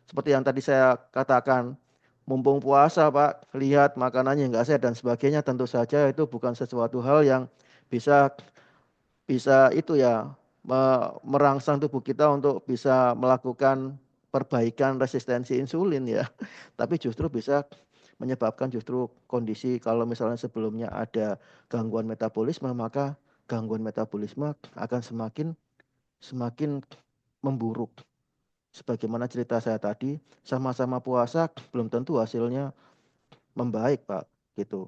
seperti yang tadi saya katakan, mumpung puasa Pak, lihat makanannya nggak sehat dan sebagainya, tentu saja itu bukan sesuatu hal yang bisa bisa itu ya merangsang tubuh kita untuk bisa melakukan perbaikan resistensi insulin ya. Tapi justru bisa menyebabkan justru kondisi kalau misalnya sebelumnya ada gangguan metabolisme, maka gangguan metabolisme akan semakin memburuk. Sebagaimana cerita saya tadi, sama-sama puasa belum tentu hasilnya membaik, Pak, gitu.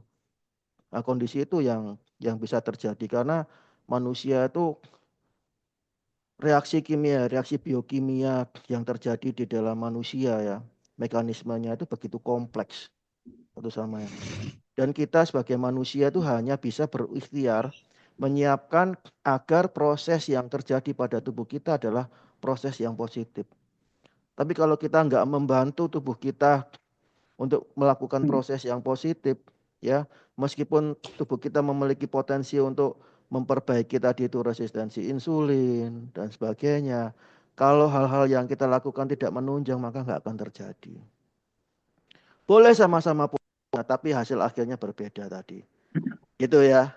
Nah, kondisi itu yang bisa terjadi karena manusia itu reaksi kimia, reaksi biokimia yang terjadi di dalam manusia ya, mekanismenya itu begitu kompleks satu sama yang. Dan kita sebagai manusia itu hanya bisa berikhtiar menyiapkan agar proses yang terjadi pada tubuh kita adalah proses yang positif. Tapi kalau kita nggak membantu tubuh kita untuk melakukan proses yang positif, ya, meskipun tubuh kita memiliki potensi untuk memperbaiki tadi itu resistensi insulin dan sebagainya, kalau hal-hal yang kita lakukan tidak menunjang maka nggak akan terjadi. Boleh sama-sama punya, tapi hasil akhirnya berbeda tadi. Gitu ya.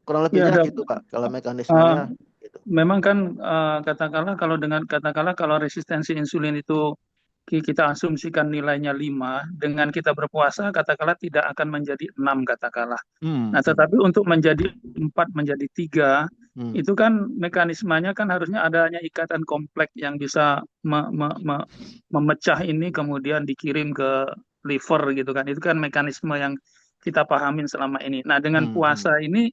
Kurang Ya, lebihnya Dok. gitu Pak, kalau mekanismenya. Gitu. Memang kan katakanlah kalau resistensi insulin itu kita asumsikan nilainya 5, dengan kita berpuasa katakanlah tidak akan menjadi 6 katakanlah. Nah, tetapi untuk menjadi 4 menjadi 3 itu kan mekanismenya kan harusnya adanya ikatan kompleks yang bisa memecah ini kemudian dikirim ke liver gitu kan. Itu kan mekanisme yang kita pahamin selama ini. Nah, dengan puasa ini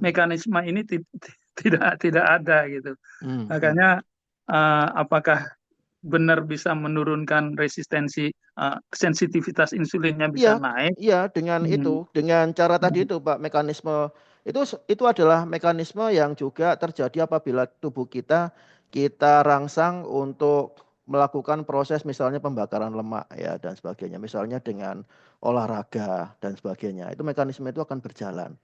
mekanisme ini tidak ada gitu. Makanya apakah benar bisa menurunkan resistensi, sensitivitas insulinnya bisa naik? Iya, dengan itu, dengan cara tadi itu Pak, mekanisme itu adalah mekanisme yang juga terjadi apabila tubuh kita rangsang untuk melakukan proses misalnya pembakaran lemak ya dan sebagainya, misalnya dengan olahraga dan sebagainya, itu mekanisme itu akan berjalan,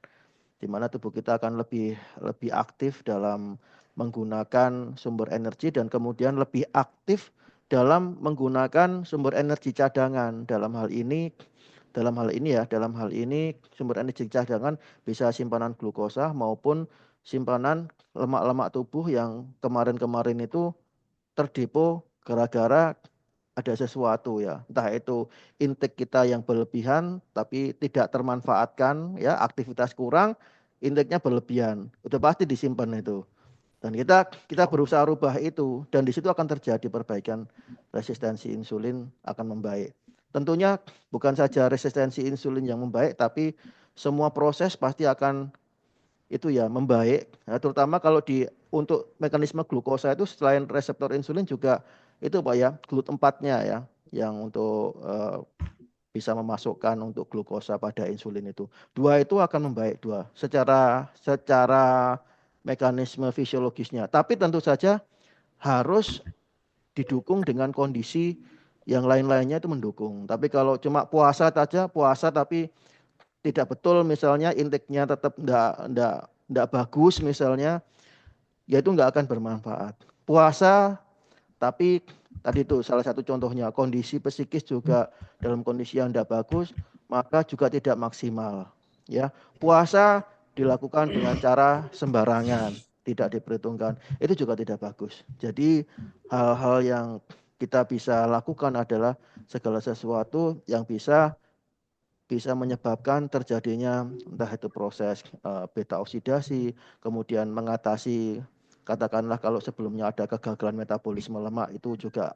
di mana tubuh kita akan lebih lebih aktif dalam menggunakan sumber energi dan kemudian lebih aktif dalam menggunakan sumber energi cadangan. Dalam hal ini sumber energi cadangan bisa simpanan glukosa maupun simpanan lemak-lemak tubuh yang kemarin-kemarin itu terdepo gara-gara ada sesuatu ya. Entah itu intake kita yang berlebihan tapi tidak termanfaatkan ya, aktivitas kurang, intake-nya berlebihan. Udah pasti disimpan itu. Dan kita berusaha rubah itu dan di situ akan terjadi perbaikan, resistensi insulin akan membaik. Tentunya bukan saja resistensi insulin yang membaik tapi semua proses pasti akan itu ya membaik. Nah, terutama kalau untuk mekanisme glukosa itu selain reseptor insulin juga itu Pak ya, GLUT4-nya ya yang untuk bisa memasukkan untuk glukosa pada insulin itu. Dua itu akan membaik secara mekanisme fisiologisnya. Tapi tentu saja harus didukung dengan kondisi yang lain-lainnya itu mendukung. Tapi kalau cuma puasa saja, puasa tapi tidak betul misalnya intake-nya tetap enggak bagus misalnya, ya itu enggak akan bermanfaat. Puasa tapi tadi itu salah satu contohnya kondisi psikis juga dalam kondisi yang enggak bagus, maka juga tidak maksimal. Ya, puasa dilakukan dengan cara sembarangan, tidak diperhitungkan, itu juga tidak bagus. Jadi hal-hal yang kita bisa lakukan adalah segala sesuatu yang bisa menyebabkan terjadinya entah itu proses beta oksidasi, kemudian mengatasi katakanlah kalau sebelumnya ada kegagalan metabolisme lemak itu juga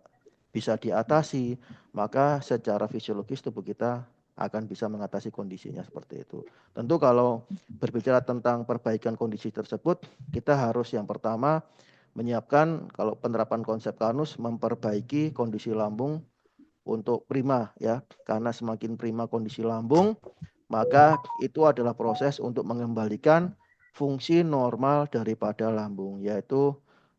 bisa diatasi, maka secara fisiologis tubuh kita akan bisa mengatasi kondisinya seperti itu. Tentu kalau berbicara tentang perbaikan kondisi tersebut, kita harus yang pertama menyiapkan kalau penerapan konsep Kanus memperbaiki kondisi lambung untuk prima ya, karena semakin prima kondisi lambung, maka itu adalah proses untuk mengembalikan fungsi normal daripada lambung, yaitu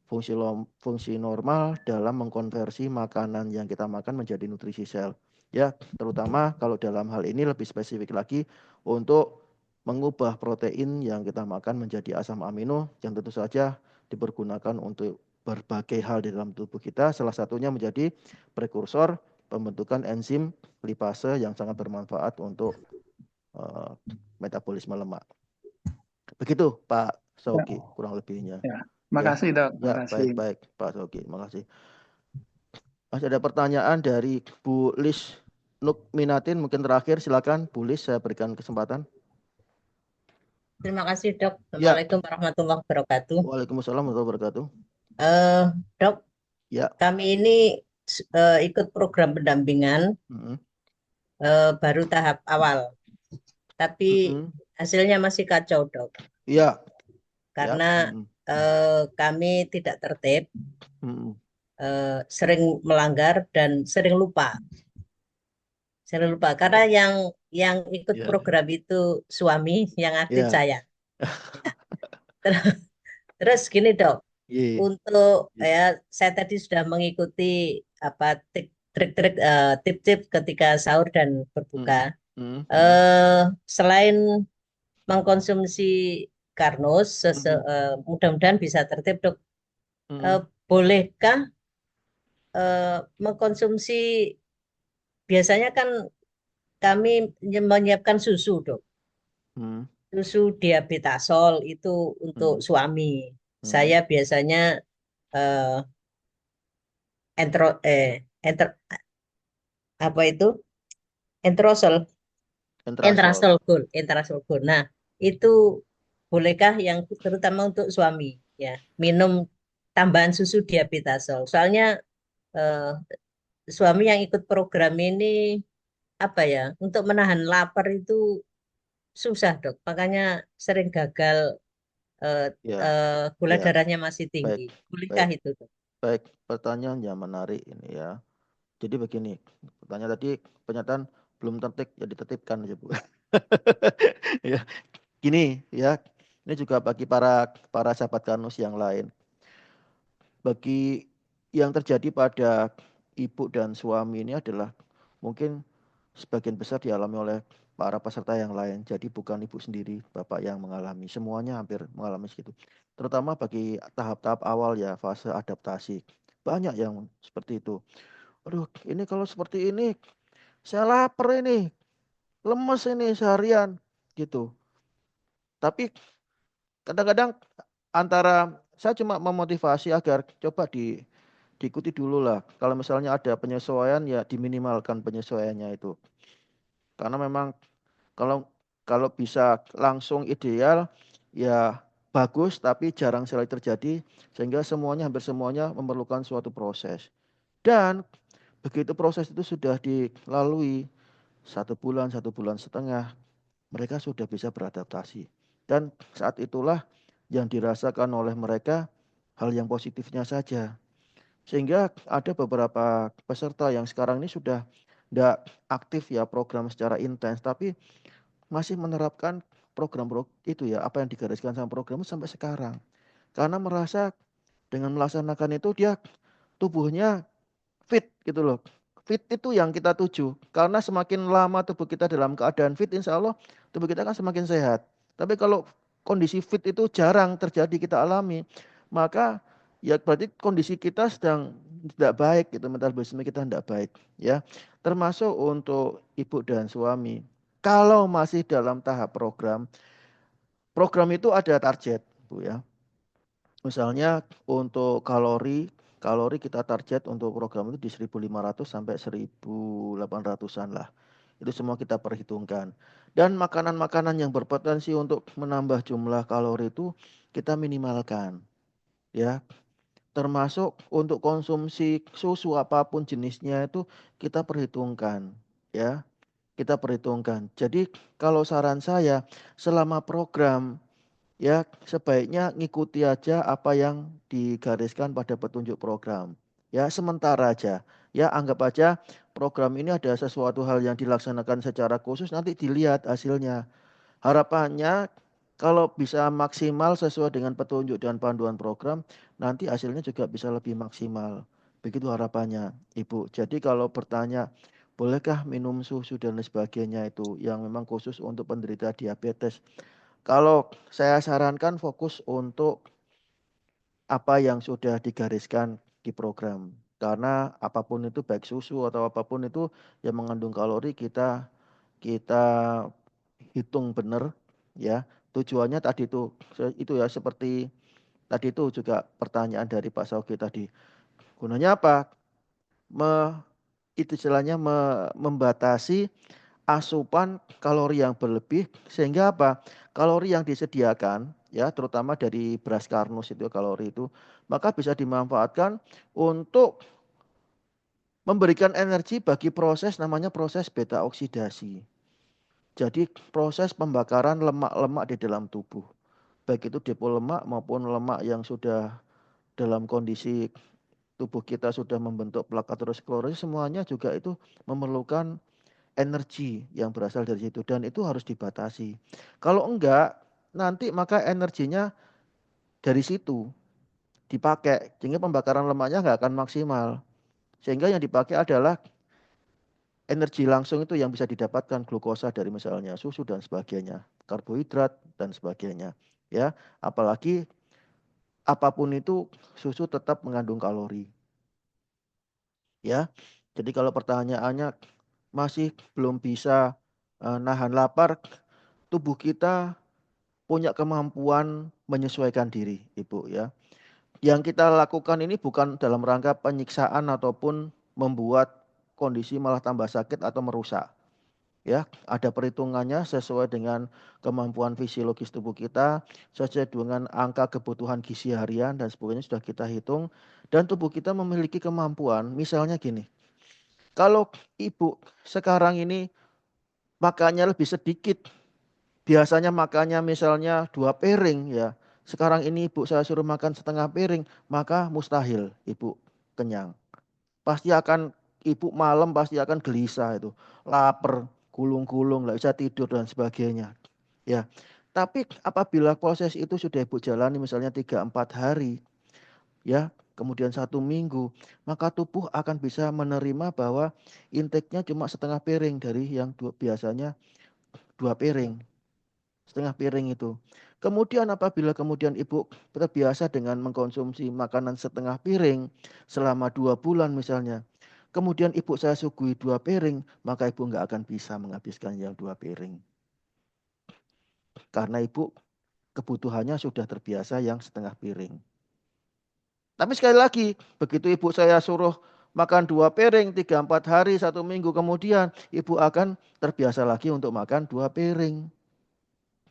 fungsi normal dalam mengkonversi makanan yang kita makan menjadi nutrisi sel. Ya, terutama kalau dalam hal ini lebih spesifik lagi untuk mengubah protein yang kita makan menjadi asam amino yang tentu saja dipergunakan untuk berbagai hal di dalam tubuh kita, salah satunya menjadi prekursor pembentukan enzim lipase yang sangat bermanfaat untuk metabolisme lemak. Begitu Pak Sogi kurang lebihnya. Ya, makasih Dok. Ya, baik Pak Sogi, makasih. Masih ada pertanyaan dari Bu Lis Nukminatin, mungkin terakhir silakan Bu Lis, saya berikan kesempatan. Terima kasih Dok. Assalamualaikum warahmatullahi wabarakatuh. Waalaikumsalam warahmatullahi wabarakatuh. Dok, ya. Kami ini ikut program pendampingan baru tahap awal, tapi hasilnya masih kacau Dok. Iya. Karena kami tidak tertib, sering melanggar dan sering lupa. Karena yang ikut program itu suami yang aktif saya. Terus gini Dok, untuk saya tadi sudah mengikuti trik-trik tip-tip ketika sahur dan berbuka. Selain mengkonsumsi Karnus, mudah-mudahan bisa tertib Dok. Bolehkah mengkonsumsi, biasanya kan kami menyiapkan susu Dok. Susu diabetasol itu untuk suami. Saya biasanya Entrasol Gold. Nah, itu bolehkah yang terutama untuk suami ya, minum tambahan susu diabetasol. Soalnya suami yang ikut program ini untuk menahan lapar itu susah Dok. Makanya sering gagal, gula darahnya masih tinggi. Bolehkah itu Dok? Baik, pertanyaan yang menarik ini ya. Jadi begini, pertanyaan tadi pernyataan belum tertib ya ditertibkan aja Bu. Ya, gini ya, ini juga bagi para sahabat Kanus yang lain. Bagi yang terjadi pada ibu dan suami ini adalah mungkin sebagian besar dialami oleh para peserta yang lain. Jadi bukan ibu sendiri, bapak yang mengalami. Semuanya hampir mengalami segitu. Terutama bagi tahap-tahap awal ya, fase adaptasi. Banyak yang seperti itu. Aduh, ini kalau seperti ini, saya lapar ini, lemes ini seharian, gitu. Tapi kadang-kadang antara saya cuma memotivasi agar coba diikuti dulu lah. Kalau misalnya ada penyesuaian ya diminimalkan penyesuaiannya itu. Karena memang kalau kalau bisa langsung ideal ya bagus tapi jarang sekali terjadi sehingga hampir semuanya memerlukan suatu proses. Dan begitu proses itu sudah dilalui 1 bulan, 1 bulan setengah, mereka sudah bisa beradaptasi. Dan saat itulah yang dirasakan oleh mereka hal yang positifnya saja. Sehingga ada beberapa peserta yang sekarang ini sudah tidak aktif ya program secara intens, tapi masih menerapkan program itu ya, apa yang digariskan sama program itu sampai sekarang. Karena merasa dengan melaksanakan itu dia tubuhnya fit gitu loh. Fit itu yang kita tuju. Karena semakin lama tubuh kita dalam keadaan fit, insya Allah tubuh kita akan semakin sehat. Tapi kalau kondisi fit itu jarang terjadi kita alami, maka ya berarti kondisi kita sedang tidak baik gitu, metabolisme kita tidak baik ya. Termasuk untuk ibu dan suami. Kalau masih dalam tahap program itu ada target, Bu ya. Misalnya untuk kalori kita target untuk program itu di 1.500 sampai 1.800-an lah. Itu semua kita perhitungkan. Dan makanan-makanan yang berpotensi untuk menambah jumlah kalori itu kita minimalkan. Ya, termasuk untuk konsumsi susu apapun jenisnya itu kita perhitungkan. Ya, kita perhitungkan. Jadi kalau saran saya selama program ya sebaiknya ngikuti aja apa yang digariskan pada petunjuk program. Ya sementara aja. Ya anggap aja program ini ada sesuatu hal yang dilaksanakan secara khusus nanti dilihat hasilnya. Harapannya kalau bisa maksimal sesuai dengan petunjuk dan panduan program nanti hasilnya juga bisa lebih maksimal. Begitu harapannya Ibu. Jadi kalau bertanya bolehkah minum susu dan lain sebagainya itu yang memang khusus untuk penderita diabetes. Kalau saya sarankan fokus untuk apa yang sudah digariskan di program. Karena apapun itu baik susu atau apapun itu yang mengandung kalori kita kita hitung benar ya. Tujuannya tadi itu ya seperti tadi itu juga pertanyaan dari Pak Sauki tadi. Gunanya apa? Itu istilahnya membatasi asupan kalori yang berlebih sehingga apa? Kalori yang disediakan ya terutama dari beras karnus itu kalori itu maka bisa dimanfaatkan untuk memberikan energi bagi proses namanya proses beta oksidasi. Jadi proses pembakaran lemak-lemak di dalam tubuh. Baik itu depo lemak maupun lemak yang sudah dalam kondisi tubuh kita sudah membentuk plak aterosklerosis semuanya juga itu memerlukan energi yang berasal dari situ dan itu harus dibatasi. Kalau enggak, nanti maka energinya dari situ dipakai sehingga pembakaran lemaknya enggak akan maksimal. Sehingga yang dipakai adalah energi langsung itu yang bisa didapatkan glukosa dari misalnya susu dan sebagainya, karbohidrat dan sebagainya. Ya, apalagi apapun itu susu tetap mengandung kalori. Ya. Jadi kalau pertanyaannya masih belum bisa nahan lapar, tubuh kita punya kemampuan menyesuaikan diri, Ibu ya. Yang kita lakukan ini bukan dalam rangka penyiksaan ataupun membuat kondisi malah tambah sakit atau merusak. Ya, ada perhitungannya sesuai dengan kemampuan fisiologis tubuh kita, sesuai dengan angka kebutuhan gizi harian dan sebagainya sudah kita hitung dan tubuh kita memiliki kemampuan. Misalnya gini, kalau ibu sekarang ini makannya lebih sedikit, biasanya makannya misalnya 2 piring ya. Sekarang ini ibu saya suruh makan setengah piring, maka mustahil ibu kenyang. Pasti akan ibu malam pasti akan gelisah itu, lapar, gulung-gulung, nggak bisa tidur dan sebagainya. Ya, tapi apabila proses itu sudah ibu jalani misalnya 3-4 hari, ya kemudian 1 minggu, maka tubuh akan bisa menerima bahwa intake-nya cuma setengah piring dari yang biasanya 2 piring, setengah piring itu. Kemudian apabila kemudian ibu terbiasa dengan mengkonsumsi makanan setengah piring selama 2 bulan misalnya, kemudian ibu saya suguhi 2 piring, maka ibu nggak akan bisa menghabiskan yang 2 piring. Karena ibu kebutuhannya sudah terbiasa yang setengah piring. Tapi sekali lagi, begitu ibu saya suruh makan 2 piring 3-4 hari 1 minggu kemudian, ibu akan terbiasa lagi untuk makan 2 piring.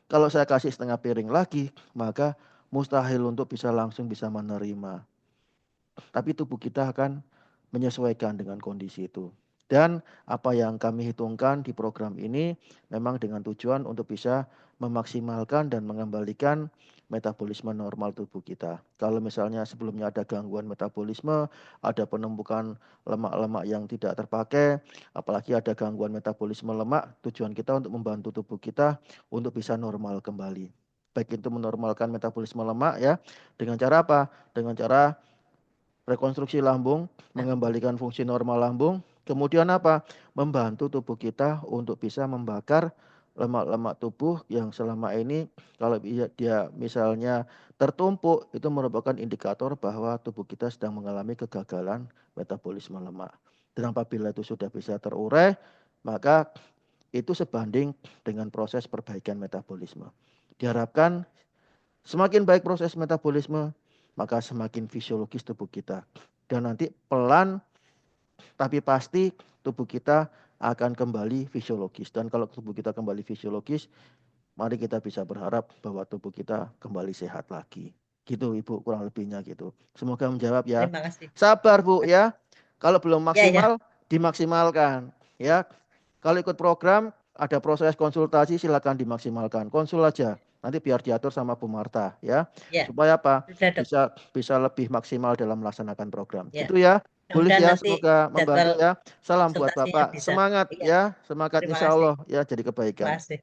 Kalau saya kasih setengah piring lagi, maka mustahil untuk bisa langsung bisa menerima. Tapi tubuh kita akan menyesuaikan dengan kondisi itu. Dan apa yang kami hitungkan di program ini memang dengan tujuan untuk bisa memaksimalkan dan mengembalikan metabolisme normal tubuh kita. Kalau misalnya sebelumnya ada gangguan metabolisme, ada penumpukan lemak-lemak yang tidak terpakai, apalagi ada gangguan metabolisme lemak, tujuan kita untuk membantu tubuh kita untuk bisa normal kembali. Baik itu menormalkan metabolisme lemak ya, dengan cara apa? Dengan cara rekonstruksi lambung, mengembalikan fungsi normal lambung. Kemudian apa? Membantu tubuh kita untuk bisa membakar lemak-lemak tubuh yang selama ini kalau dia misalnya tertumpuk, itu merupakan indikator bahwa tubuh kita sedang mengalami kegagalan metabolisme lemak. Dan apabila itu sudah bisa terurai, maka itu sebanding dengan proses perbaikan metabolisme. Diharapkan semakin baik proses metabolisme, maka semakin fisiologis tubuh kita. Dan nanti pelan tapi pasti tubuh kita akan kembali fisiologis. Dan kalau tubuh kita kembali fisiologis, mari kita bisa berharap bahwa tubuh kita kembali sehat lagi. Gitu Ibu, kurang lebihnya gitu. Semoga menjawab ya. Terima kasih. Sabar Bu ya. Kalau belum Ya, ya. maksimal, dimaksimalkan ya. Kalau ikut program, ada proses konsultasi, silakan dimaksimalkan. Konsul aja. Nanti biar diatur sama Bu Marta ya. Ya, Supaya apa? sudah dok. Bisa lebih maksimal dalam melaksanakan program. Ya. Gitu ya. Boleh Mudah-mudahan ya, nanti semoga membantu jadwal ya. Salam buat konsultasinya Bapak. bisa. Semangat Iya, ya, semangat terima insya kasih. Allah ya jadi Terima kebaikan. kasih.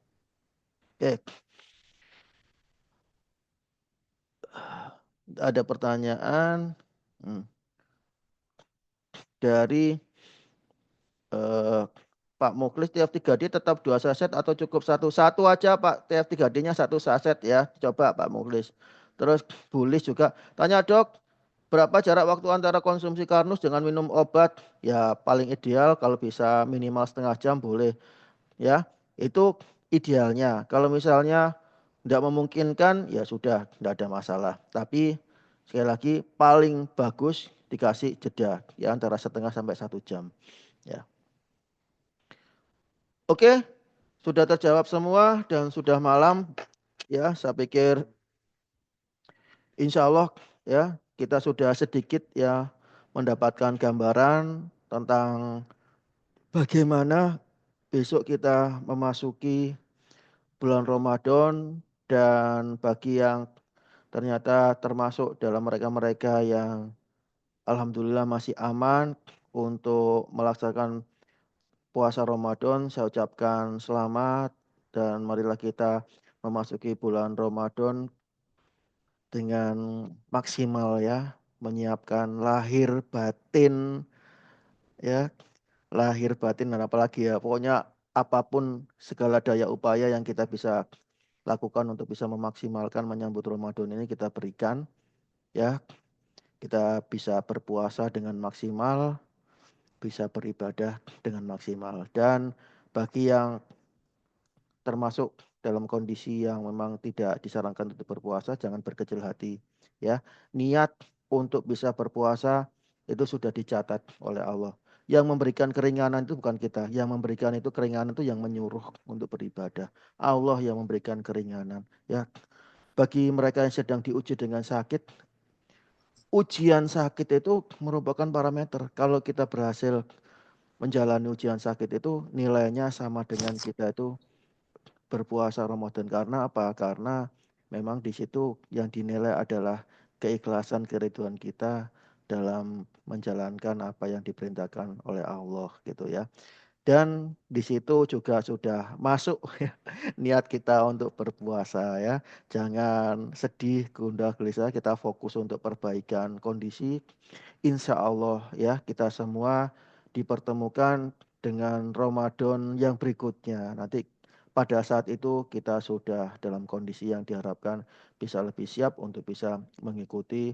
Oke. Ada pertanyaan dari Pak Muklis, TF3D tetap 2 saset atau cukup satu? Satu aja Pak, TF3D-nya 1 saset ya. Coba Pak Muklis. Terus Bulis juga tanya dok, berapa jarak waktu antara konsumsi karnus dengan minum obat? Ya paling ideal kalau bisa minimal setengah jam boleh ya. Itu idealnya. Kalau misalnya tidak memungkinkan ya sudah, tidak ada masalah. Tapi sekali lagi paling bagus dikasih jeda ya antara setengah sampai 1 jam ya. Oke, sudah terjawab semua dan sudah malam ya. Saya pikir insya Allah ya kita sudah sedikit ya mendapatkan gambaran tentang bagaimana besok kita memasuki bulan Ramadan, dan bagi yang ternyata termasuk dalam mereka-mereka yang alhamdulillah masih aman untuk melaksanakan puasa Ramadan, saya ucapkan selamat dan marilah kita memasuki bulan Ramadan dengan maksimal ya, menyiapkan lahir batin ya, lahir batin dan apalagi ya, pokoknya apapun segala daya upaya yang kita bisa lakukan untuk bisa memaksimalkan menyambut Ramadan ini kita berikan ya. Kita bisa berpuasa dengan maksimal, bisa beribadah dengan maksimal. Dan bagi yang termasuk dalam kondisi yang memang tidak disarankan untuk berpuasa, jangan berkecil hati ya. Niat untuk bisa berpuasa itu sudah dicatat oleh Allah. Yang memberikan keringanan itu bukan kita, yang memberikan itu keringanan itu yang menyuruh untuk beribadah. Allah yang memberikan keringanan ya. Bagi mereka yang sedang diuji dengan sakit, ujian sakit itu merupakan parameter. Kalau kita berhasil menjalani ujian sakit itu nilainya sama dengan kita itu berpuasa Ramadan. Karena apa? Karena memang di situ yang dinilai adalah keikhlasan, keriduan kita dalam menjalankan apa yang diperintahkan oleh Allah gitu ya. Dan di situ juga sudah masuk ya, niat kita untuk berpuasa ya. Jangan sedih, gundah, gelisah, kita fokus untuk perbaikan kondisi. Insya Allah ya, kita semua dipertemukan dengan Ramadan yang berikutnya. Nanti pada saat itu kita sudah dalam kondisi yang diharapkan bisa lebih siap untuk bisa mengikuti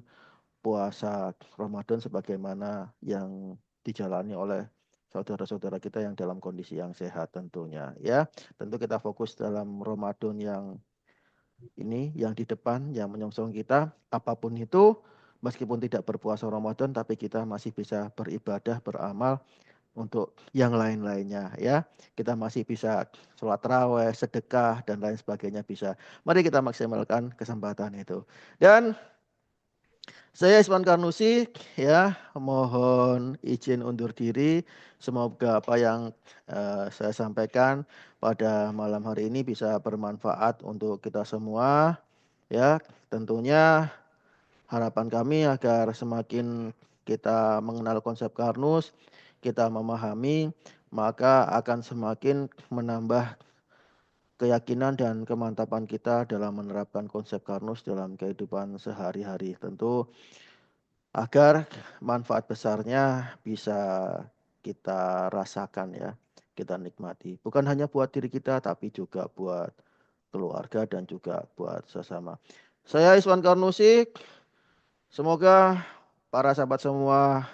puasa Ramadan sebagaimana yang dijalani oleh saudara-saudara kita yang dalam kondisi yang sehat tentunya ya. Tentu kita fokus dalam Ramadan yang ini yang di depan yang menyongsong kita, apapun itu meskipun tidak berpuasa Ramadan tapi kita masih bisa beribadah, beramal untuk yang lain-lainnya ya. Kita masih bisa sholat raweh, sedekah dan lain sebagainya bisa. Mari kita maksimalkan kesempatan itu. Dan saya Iswan Karnusi ya, mohon izin undur diri. Semoga apa yang saya sampaikan pada malam hari ini bisa bermanfaat untuk kita semua ya. Tentunya harapan kami agar semakin kita mengenal konsep Karnus, kita memahami, maka akan semakin menambah keyakinan dan kemantapan kita dalam menerapkan konsep Karnus dalam kehidupan sehari-hari. Tentu agar manfaat besarnya bisa kita rasakan ya, kita nikmati. Bukan hanya buat diri kita, tapi juga buat keluarga dan juga buat sesama. Saya Iswan Karnusi, semoga para sahabat semua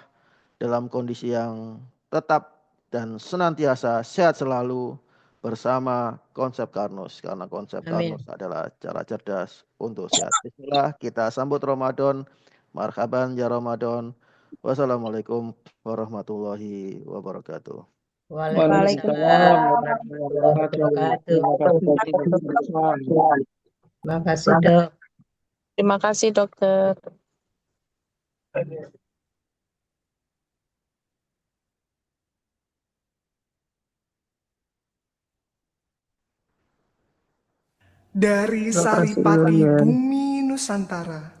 dalam kondisi yang tetap dan senantiasa sehat selalu bersama konsep Karnus. Karena konsep Amin. Karnus adalah cara cerdas untuk sehat. Bismillah, kita sambut Ramadan. Marhaban ya Ramadan. Wassalamualaikum warahmatullahi wabarakatuh. Waalaikumsalam warahmatullahi wabarakatuh. Terima kasih, Dok. Terima kasih, Dokter. Dari Saripati Bumi Nusantara,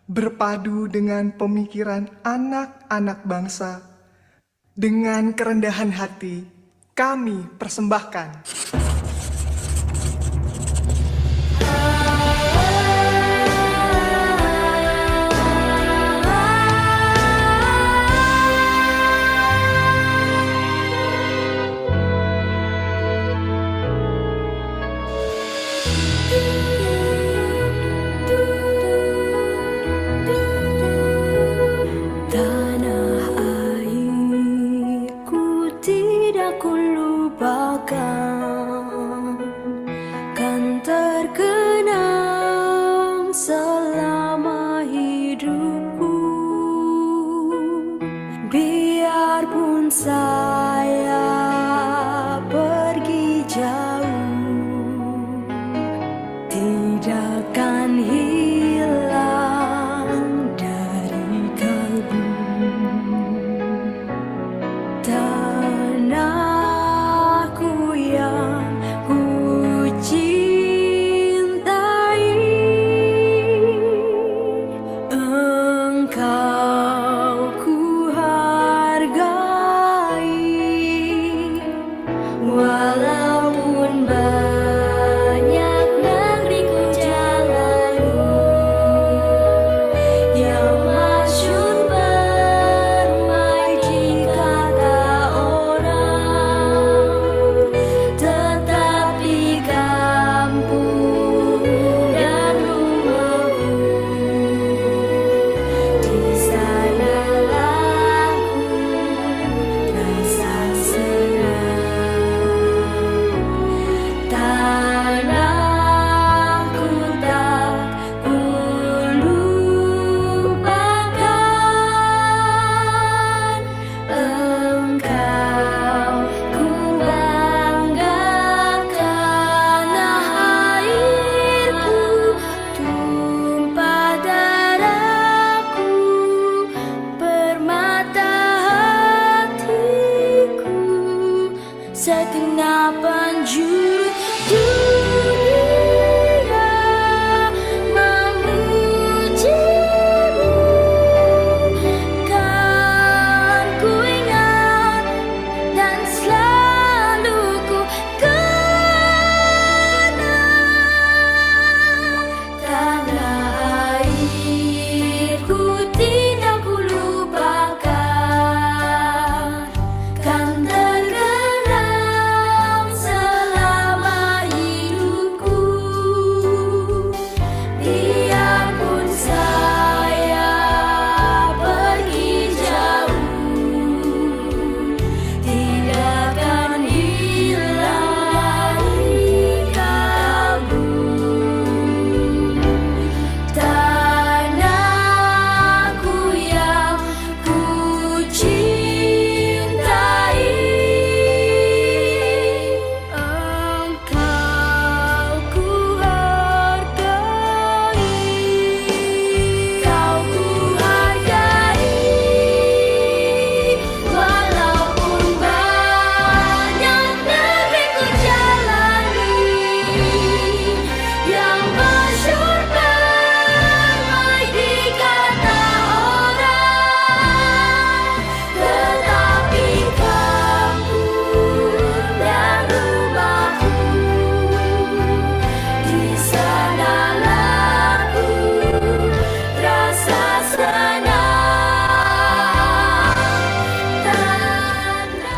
berpadu dengan pemikiran anak-anak bangsa, dengan kerendahan hati kami persembahkan tanah airku tidak kulupakan, kan terkenang selama hidupku. Biarpun saya pergi jauh, tidak akan hilang dari kalbu. Tanahku yang ku cintai, engkau ku hargai. Walaupun banyak negeri ku jalani,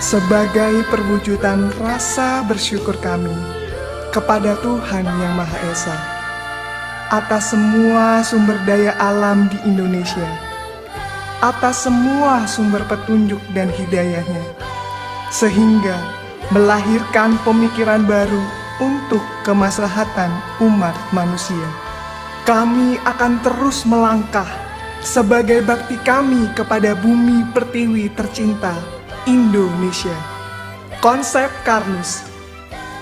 sebagai perwujudan rasa bersyukur kami kepada Tuhan Yang Maha Esa atas semua sumber daya alam di Indonesia, atas semua sumber petunjuk dan hidayahnya, sehingga melahirkan pemikiran baru untuk kemaslahatan umat manusia. Kami akan terus melangkah sebagai bakti kami kepada bumi pertiwi tercinta Indonesia. Konsep Karnus,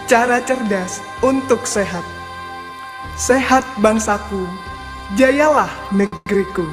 cara cerdas untuk sehat. Sehat bangsaku, jayalah negeriku.